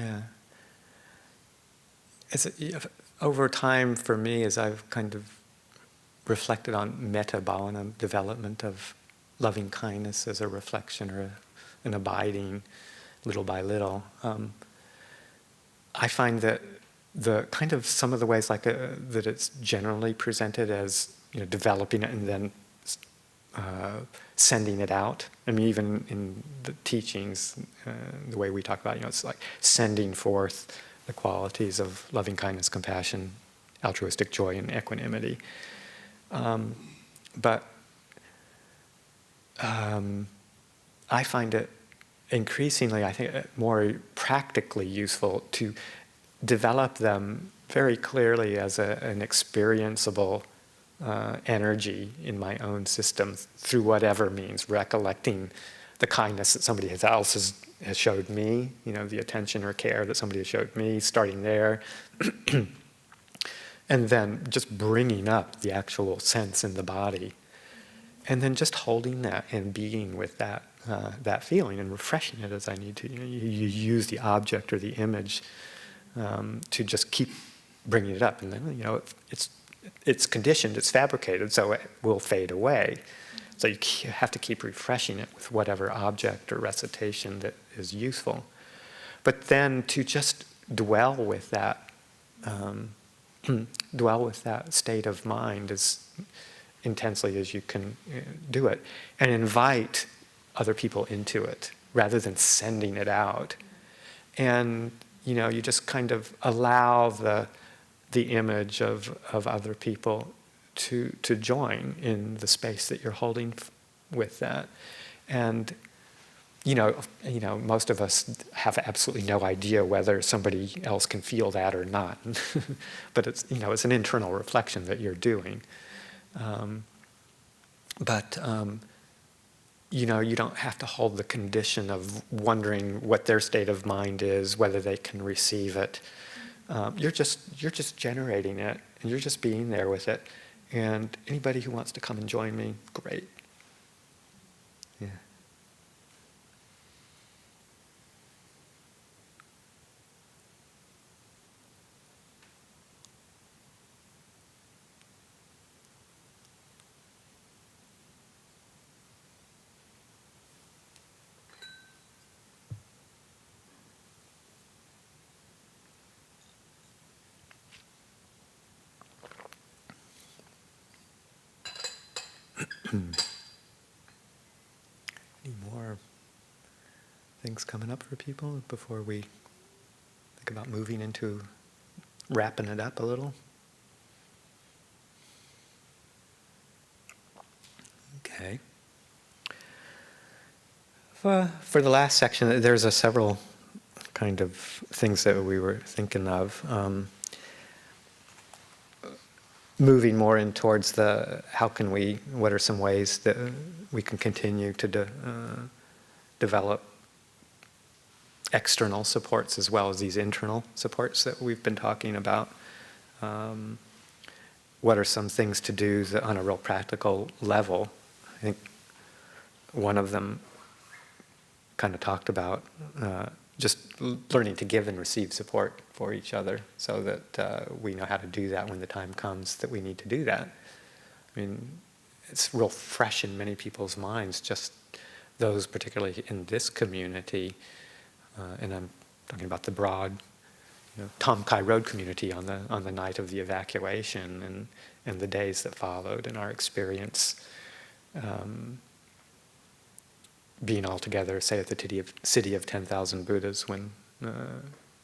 [SPEAKER 1] Yeah. Over time, for me, as I've kind of reflected on metta bhavana, development of loving kindness as a reflection or an abiding, little by little, I find that the kind of some of the ways like that it's generally presented as, you know, developing it and then sending it out. I mean, even in the teachings, the way we talk about, you know, it's like sending forth the qualities of loving kindness, compassion, altruistic joy, and equanimity. But I find it increasingly, I think, more practically useful to develop them very clearly as an experienceable energy in my own system through whatever means, recollecting the kindness that somebody else has showed me, you know, the attention or care that somebody has showed me, starting there, and then just bringing up the actual sense in the body, and then just holding that and being with that that feeling and refreshing it as I need to. You know, you use the object or the image to just keep bringing it up, and then, you know, it's conditioned, it's fabricated, so it will fade away. So you have to keep refreshing it with whatever object or recitation that is useful. But then to just dwell with that state of mind as intensely as you can do it, and invite other people into it rather than sending it out. And, you know, you just kind of allow the image of other people to join in the space that you're holding with that. And you know, most of us have absolutely no idea whether somebody else can feel that or not. But it's, you know, it's an internal reflection that you're doing. You know, you don't have to hold the condition of wondering what their state of mind is, whether they can receive it. You're just generating it, and you're just being there with it. And anybody who wants to come and join me, great. Yeah. Any more things coming up for people before we think about moving into wrapping it up a little? Okay. For the last section, there's several kind of things that we were thinking of. Moving more in towards what are some ways that we can continue to develop external supports as well as these internal supports that we've been talking about. What are some things to do on a real practical level? I think one of them kind of talked about just learning to give and receive support for each other so that we know how to do that when the time comes that we need to do that. I mean, it's real fresh in many people's minds, just those particularly in this community, and I'm talking about the broad, you know, Tom Kai Road community on the night of the evacuation and the days that followed, and our experience being all together, say at the city of 10,000 Buddhas when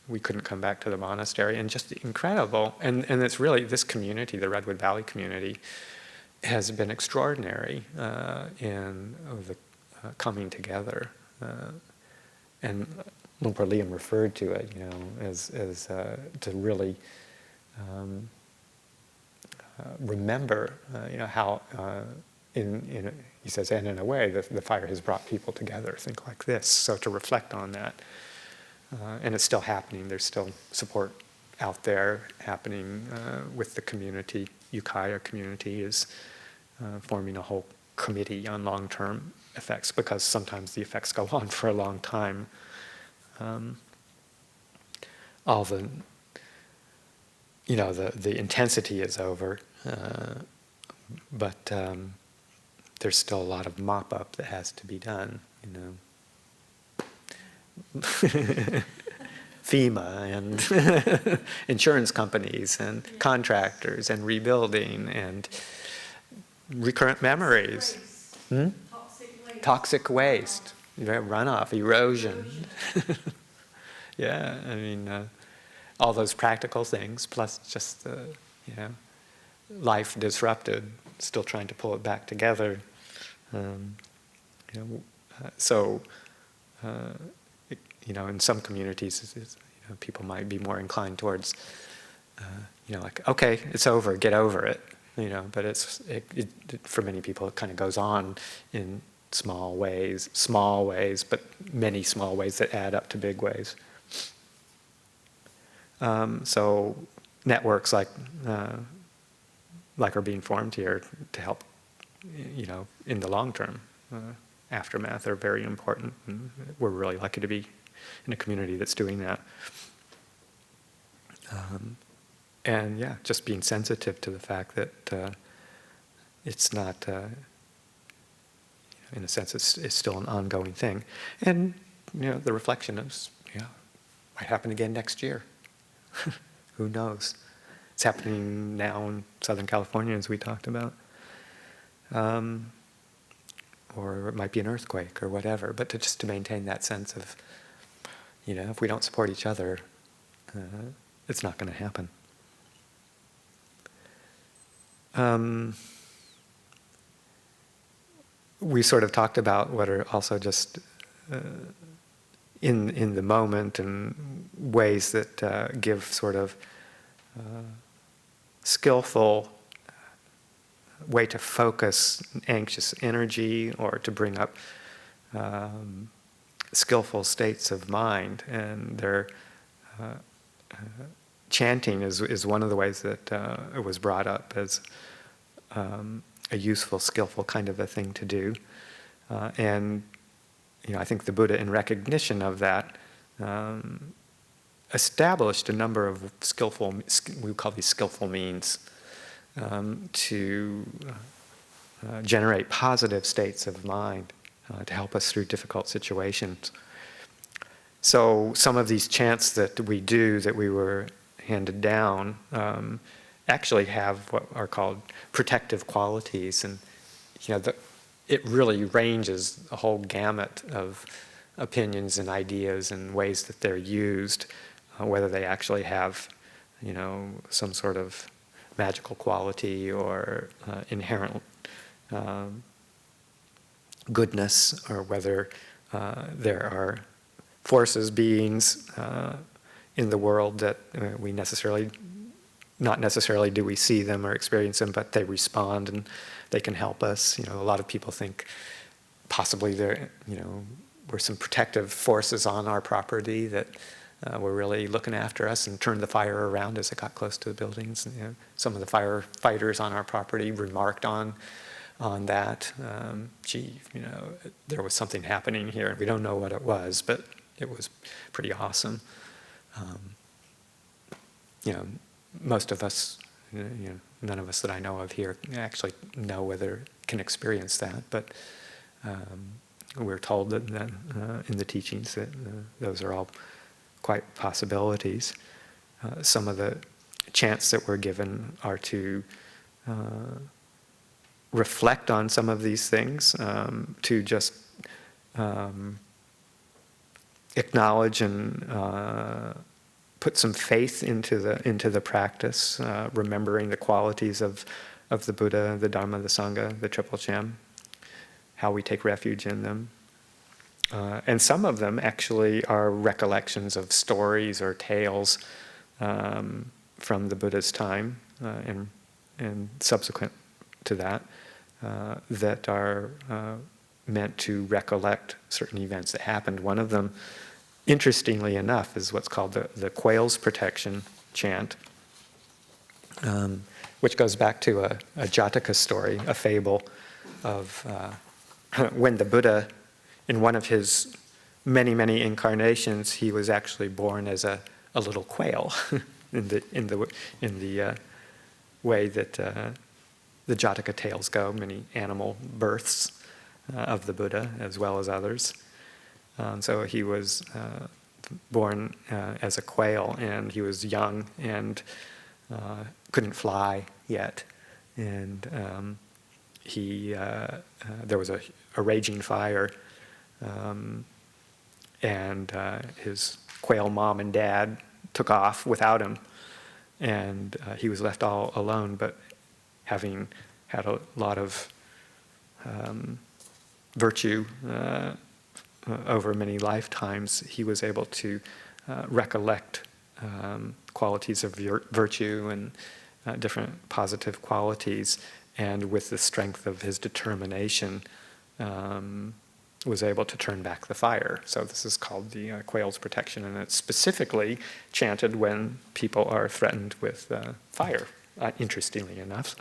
[SPEAKER 1] we couldn't come back to the monastery, and just incredible. And it's really this community, the Redwood Valley community, has been extraordinary in the coming together. And Lumpur Liam referred to it, as to really remember, how, he says, and in a way, the fire has brought people together, think like this. So to reflect on that. And it's still happening. There's still support out there happening with the community. Ukiah community is forming a whole committee on long-term effects, because sometimes the effects go on for a long time. All the, the intensity is over, but there's still a lot of mop-up that has to be done, FEMA and insurance companies and contractors and rebuilding and recurrent memories. Toxic waste, runoff, erosion. Yeah, all those practical things, plus just the, life disrupted, still trying to pull it back together. In some communities, people might be more inclined towards, like, okay, it's over, get over it. But for many people, it kind of goes on in small ways, but many small ways that add up to big ways. So networks like are being formed here to help, in the long term aftermath are very important. And we're really lucky to be in a community that's doing that. And yeah, just being sensitive to the fact that it's not, in a sense, it's still an ongoing thing. And, the reflection is, might happen again next year. Who knows? It's happening now in Southern California, as we talked about. Or it might be an earthquake or whatever, but just to maintain that sense of, if we don't support each other, it's not going to happen. We sort of talked about what are also just in the moment and ways that give sort of skillful way to focus anxious energy or to bring up skillful states of mind. And their chanting is one of the ways that it was brought up as a useful, skillful kind of a thing to do. And I think the Buddha, in recognition of that, established a number of skillful, we call these skillful means, to generate positive states of mind, to help us through difficult situations. So some of these chants that we do, that we were handed down, actually have what are called protective qualities. And it really ranges a whole gamut of opinions and ideas and ways that they're used, whether they actually have, some sort of magical quality or inherent goodness, or whether there are forces, beings in the world that we not necessarily do we see them or experience them, but they respond and they can help us. A lot of people think possibly there, were some protective forces on our property that were really looking after us and turned the fire around as it got close to the buildings. Some of the firefighters on our property remarked on that. There was something happening here, and we don't know what it was, but it was pretty awesome. Most of us, none of us that I know of here actually know whether can experience that, but we're told that in the teachings that those are all quite possibilities. Some of the chants that we're given are to reflect on some of these things, to just acknowledge and put some faith into the practice, remembering the qualities of of the Buddha, the Dharma, the Sangha, the Triple Gem, how we take refuge in them. And some of them actually are recollections of stories or tales from the Buddha's time and subsequent to that, that are meant to recollect certain events that happened. One of them, interestingly enough, is what's called the quail's protection chant, which goes back to a Jataka story, a fable of when the Buddha, in one of his many, many incarnations, he was actually born as a little quail in the way that the Jataka tales go, many animal births of the Buddha as well as others. So he was born as a quail, and he was young and couldn't fly yet. And there was a raging fire, and his quail mom and dad took off without him, and he was left all alone. But having had a lot of virtue over many lifetimes, he was able to recollect qualities of virtue and different positive qualities, and with the strength of his determination, was able to turn back the fire. So this is called the quail's protection, and it's specifically chanted when people are threatened with fire, interestingly enough.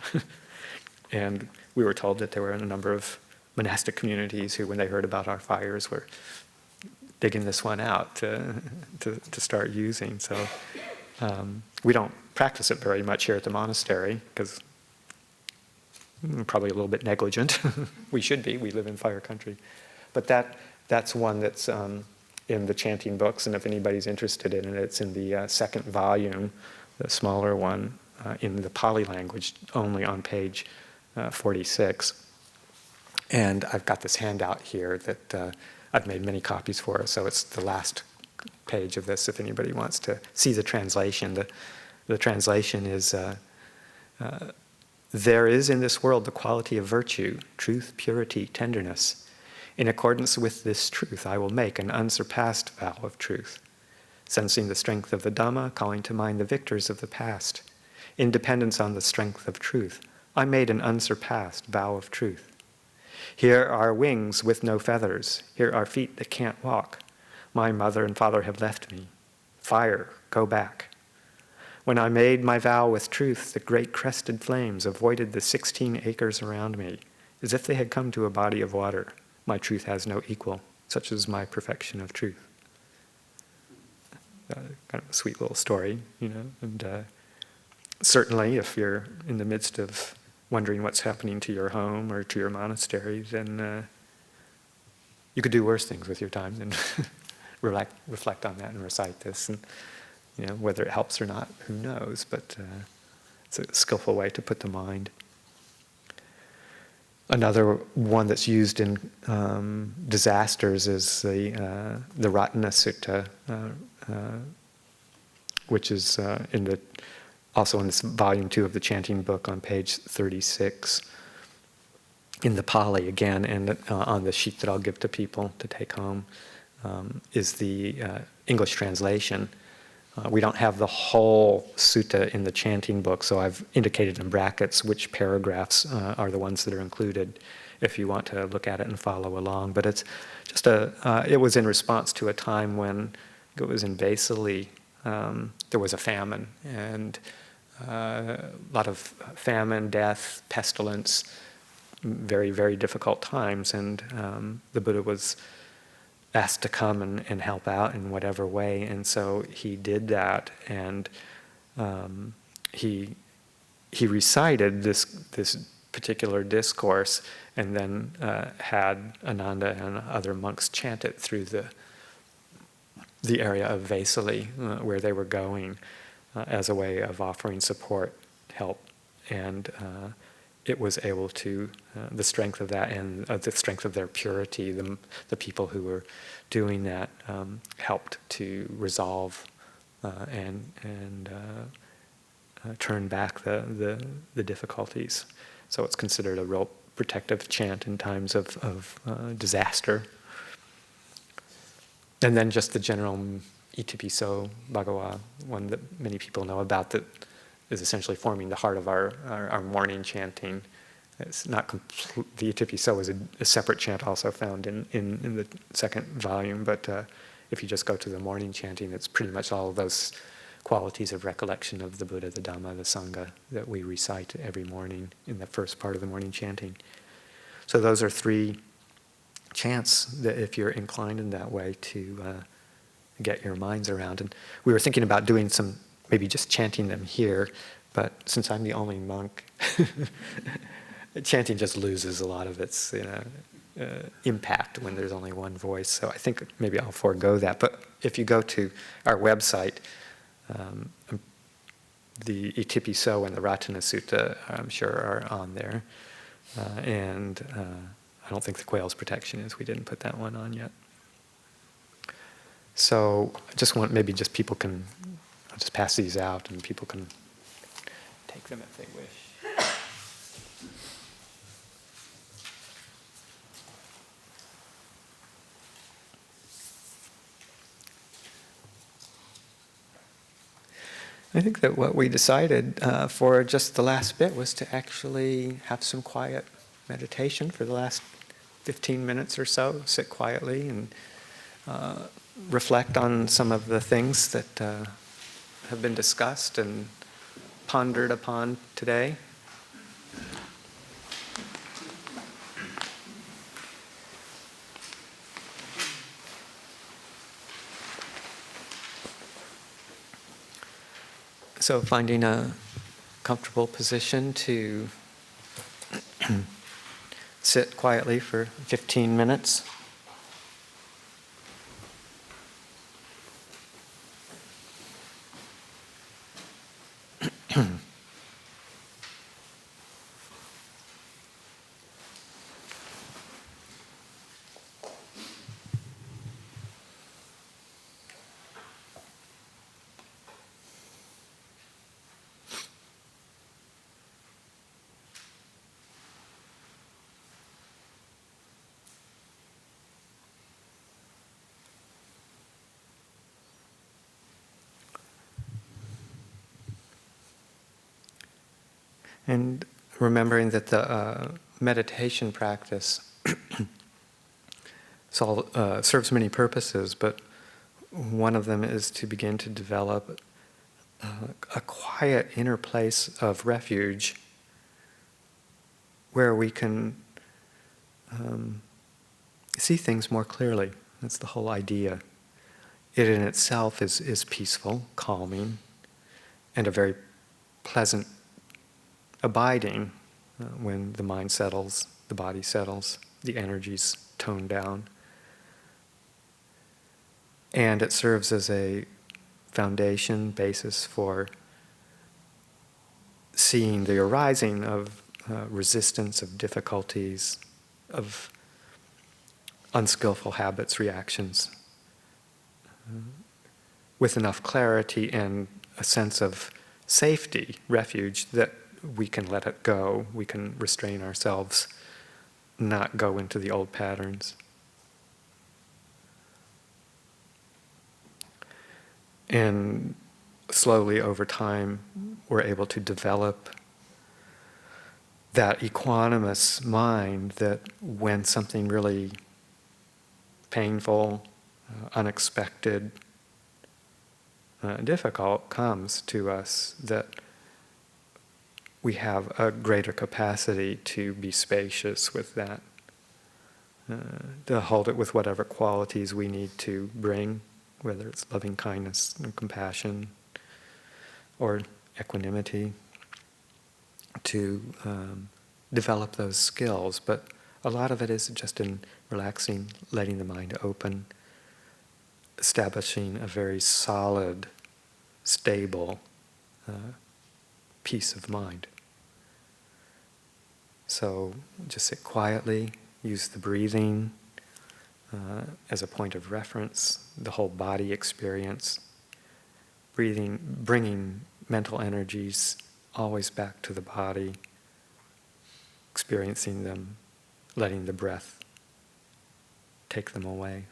[SPEAKER 1] And we were told that there were a number of monastic communities who, when they heard about our fires, were digging this one out to start using. So we don't practice it very much here at the monastery because we're probably a little bit negligent. We should be. We live in fire country. But that's one that's in the chanting books, and if anybody's interested in it, it's in the second volume, the smaller one, in the Pali language, only on page 46. And I've got this handout here that I've made many copies for, so it's the last page of this if anybody wants to see the translation. The translation is, there is in this world the quality of virtue, truth, purity, tenderness. In accordance with this truth, I will make an unsurpassed vow of truth. Sensing the strength of the Dhamma, calling to mind the victors of the past. In dependence on the strength of truth, I made an unsurpassed vow of truth. Here are wings with no feathers. Here are feet that can't walk. My mother and father have left me. Fire, go back. When I made my vow with truth, the great crested flames avoided the 16 acres around me, as if they had come to a body of water. My truth has no equal, such is my perfection of truth. Kind of a sweet little story, you know. And certainly, if you're in the midst of wondering what's happening to your home or to your monastery, then you could do worse things with your time than reflect on that and recite this. And you know, whether it helps or not, who knows? But it's a skillful way to put the mind. Another one that's used in disasters is the Ratana Sutta, which is also in this volume 2 of the chanting book on page 36 in the Pali again, and on the sheet that I'll give to people to take home is the English translation. We don't have the whole sutta in the chanting book, so I've indicated in brackets which paragraphs are the ones that are included if you want to look at it and follow along. But it's just it was in response to a time when it was in Vaisali, there was a famine, and a lot of famine, death, pestilence, very, very difficult times, and the Buddha was asked to come and help out in whatever way, and so he did that, and he recited this particular discourse, and then had Ananda and other monks chant it through the area of Vaisali where they were going as a way of offering support, help, and it was able to, the strength of that and the strength of their purity, the people who were doing that helped to resolve and turn back the difficulties. So it's considered a real protective chant in times of disaster. And then just the general Itipiso Bhagawa, one that many people know about, that is essentially forming the heart of our morning chanting. It's not complete. The Itipiso is a separate chant also found in the second volume, but if you just go to the morning chanting, it's pretty much all of those qualities of recollection of the Buddha, the Dhamma, the Sangha that we recite every morning in the first part of the morning chanting. So those are 3 chants that, if you're inclined in that way, to get your minds around. And we were thinking about doing some, maybe just chanting them here, but since I'm the only monk, chanting just loses a lot of its impact when there's only one voice. So I think maybe I'll forego that. But if you go to our website, the Itipiso and the Ratana Sutta, I'm sure, are on there. And I don't think the Quail's Protection is. We didn't put that one on yet. So I just want, maybe just people can, I'll just pass these out and people can take them if they wish. I think that what we decided for just the last bit was to actually have some quiet meditation for the last 15 minutes or so, sit quietly and reflect on some of the things that have been discussed and pondered upon today. So finding a comfortable position to sit quietly for 15 minutes. And remembering that the meditation practice serves many purposes, but one of them is to begin to develop a quiet inner place of refuge where we can see things more clearly. That's the whole idea. It in itself is peaceful, calming, and a very pleasant abiding when the mind settles, the body settles, the energies tone down. And it serves as a foundation, basis for seeing the arising of resistance, of difficulties, of unskillful habits, reactions, with enough clarity and a sense of safety, refuge, that we can let it go, we can restrain ourselves, not go into the old patterns. And slowly over time, we're able to develop that equanimous mind that when something really painful, unexpected, difficult comes to us, that we have a greater capacity to be spacious with that, to hold it with whatever qualities we need to bring, whether it's loving kindness and compassion or equanimity, to develop those skills. But a lot of it is just in relaxing, letting the mind open, establishing a very solid, stable peace of mind. So just sit quietly, use the breathing as a point of reference, the whole body experience, breathing, bringing mental energies always back to the body, experiencing them, letting the breath take them away.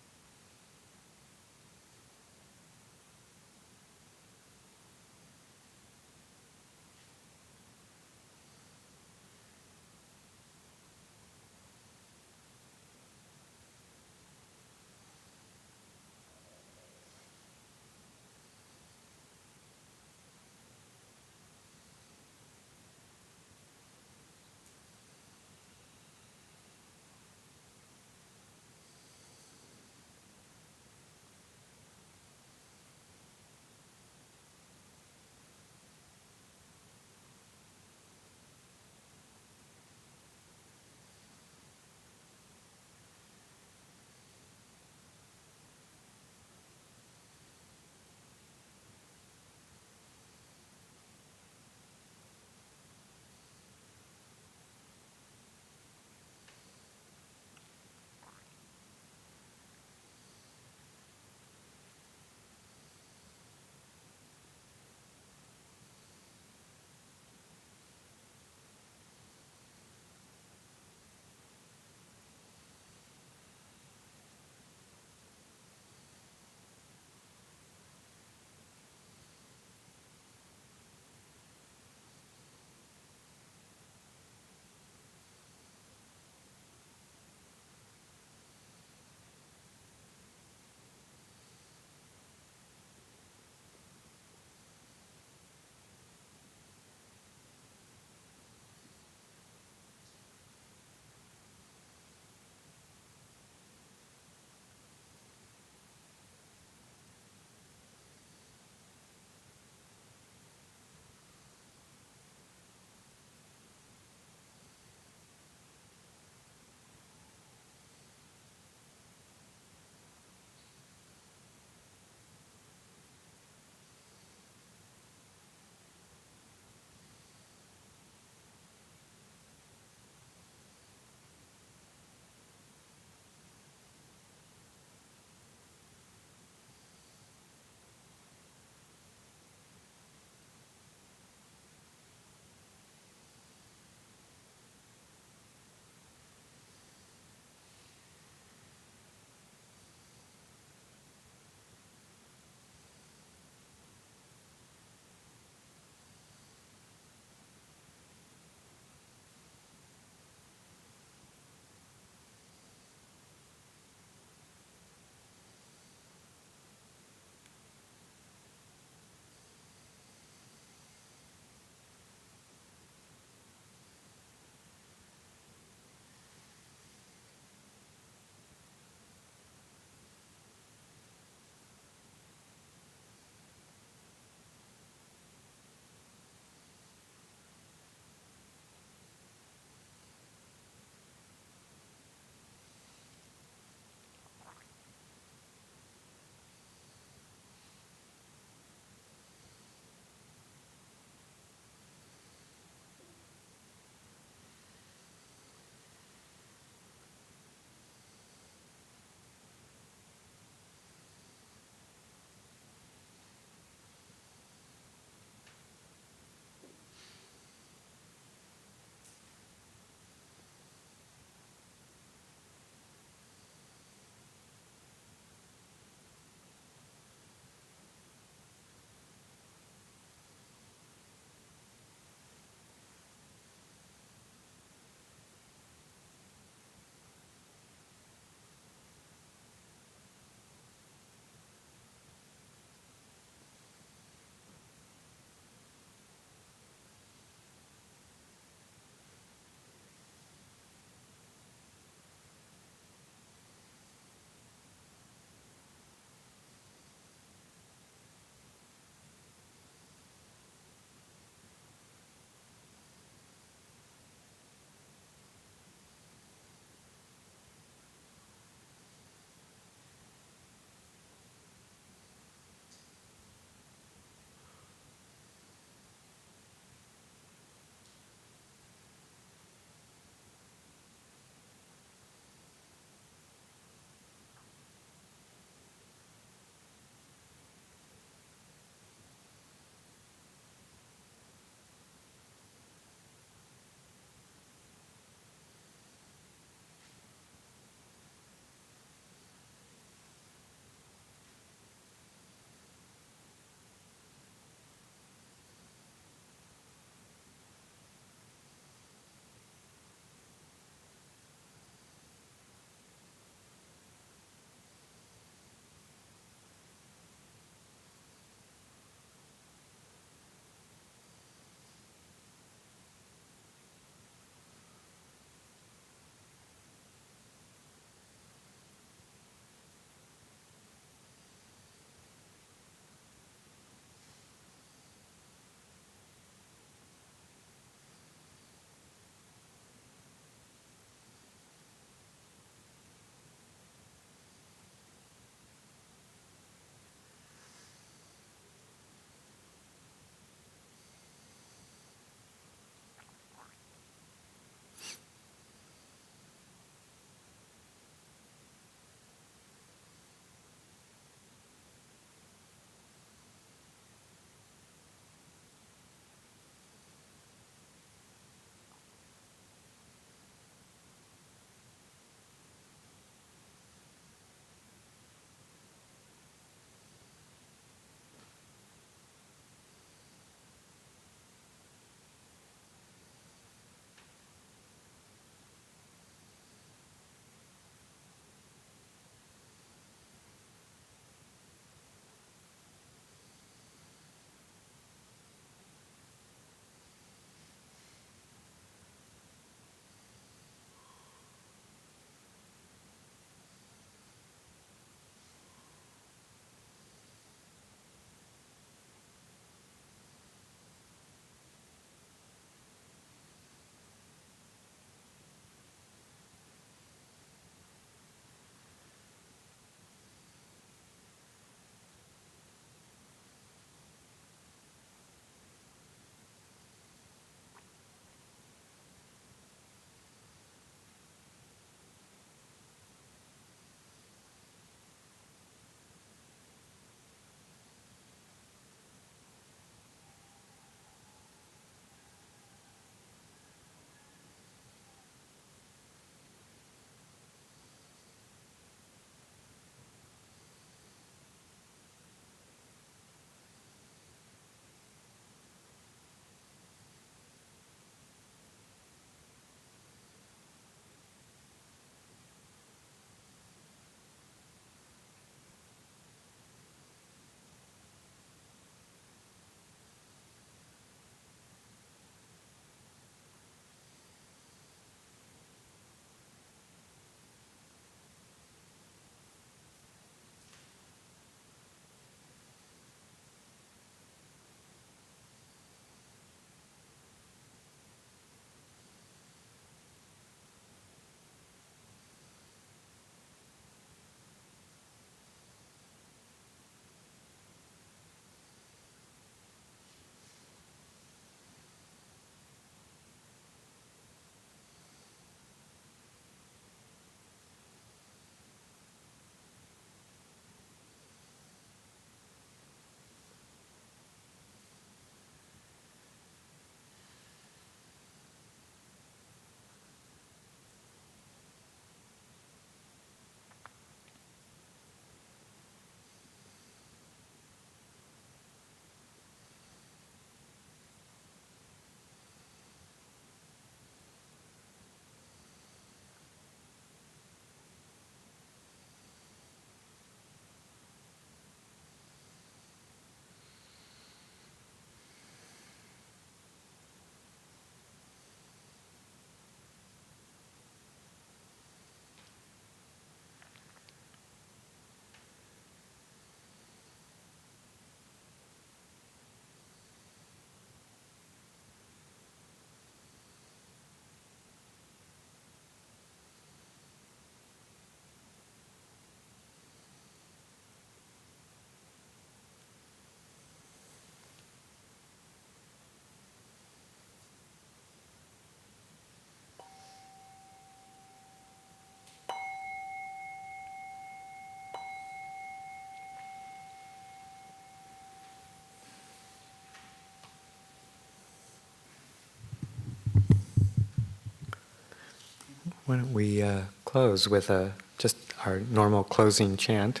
[SPEAKER 1] Why don't we close with just our normal closing chant.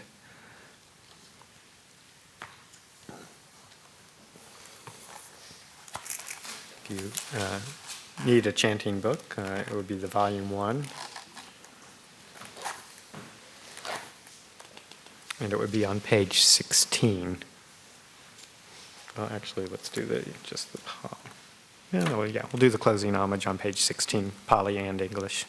[SPEAKER 1] If you need a chanting book, it would be the volume 1. And it would be on page 16. Well, actually, let's do just the Pali. We'll do the closing homage on page 16, Pali and English.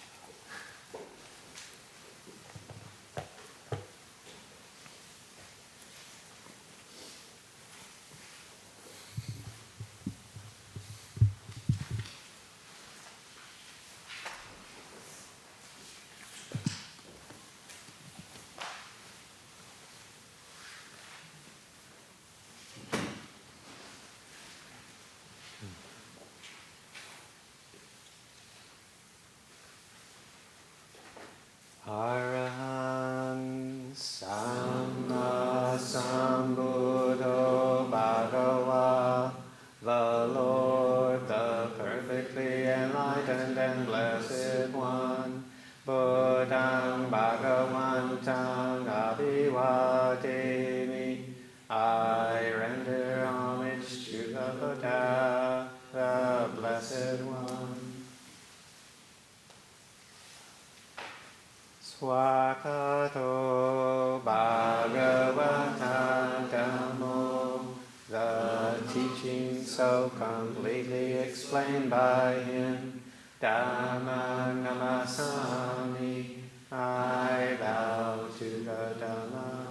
[SPEAKER 1] Arahan Samma Sambuddho Bhagava, the Lord, the perfectly enlightened and blessed one, Buddhang Bhagavantam Abhivademi. I render homage to the Buddha, the blessed one. Swakato Bhagavata Dhammo, the teaching so completely explained by him, Dhamma Namasami, I bow to the Dhamma.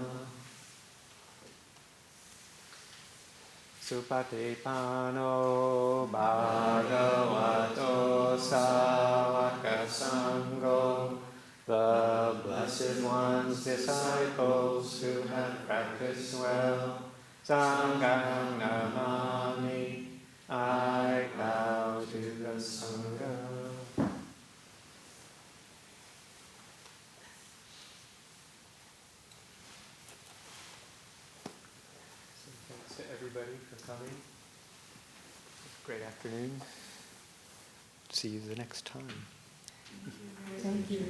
[SPEAKER 1] Supatipano Bhagavato Sāvaka Sangho, the Blessed One's disciples who have practiced well, Sanghang Namami, I bow to the Sangha. So thanks to everybody for coming. Great afternoon. See you the next time.
[SPEAKER 6] Thank you.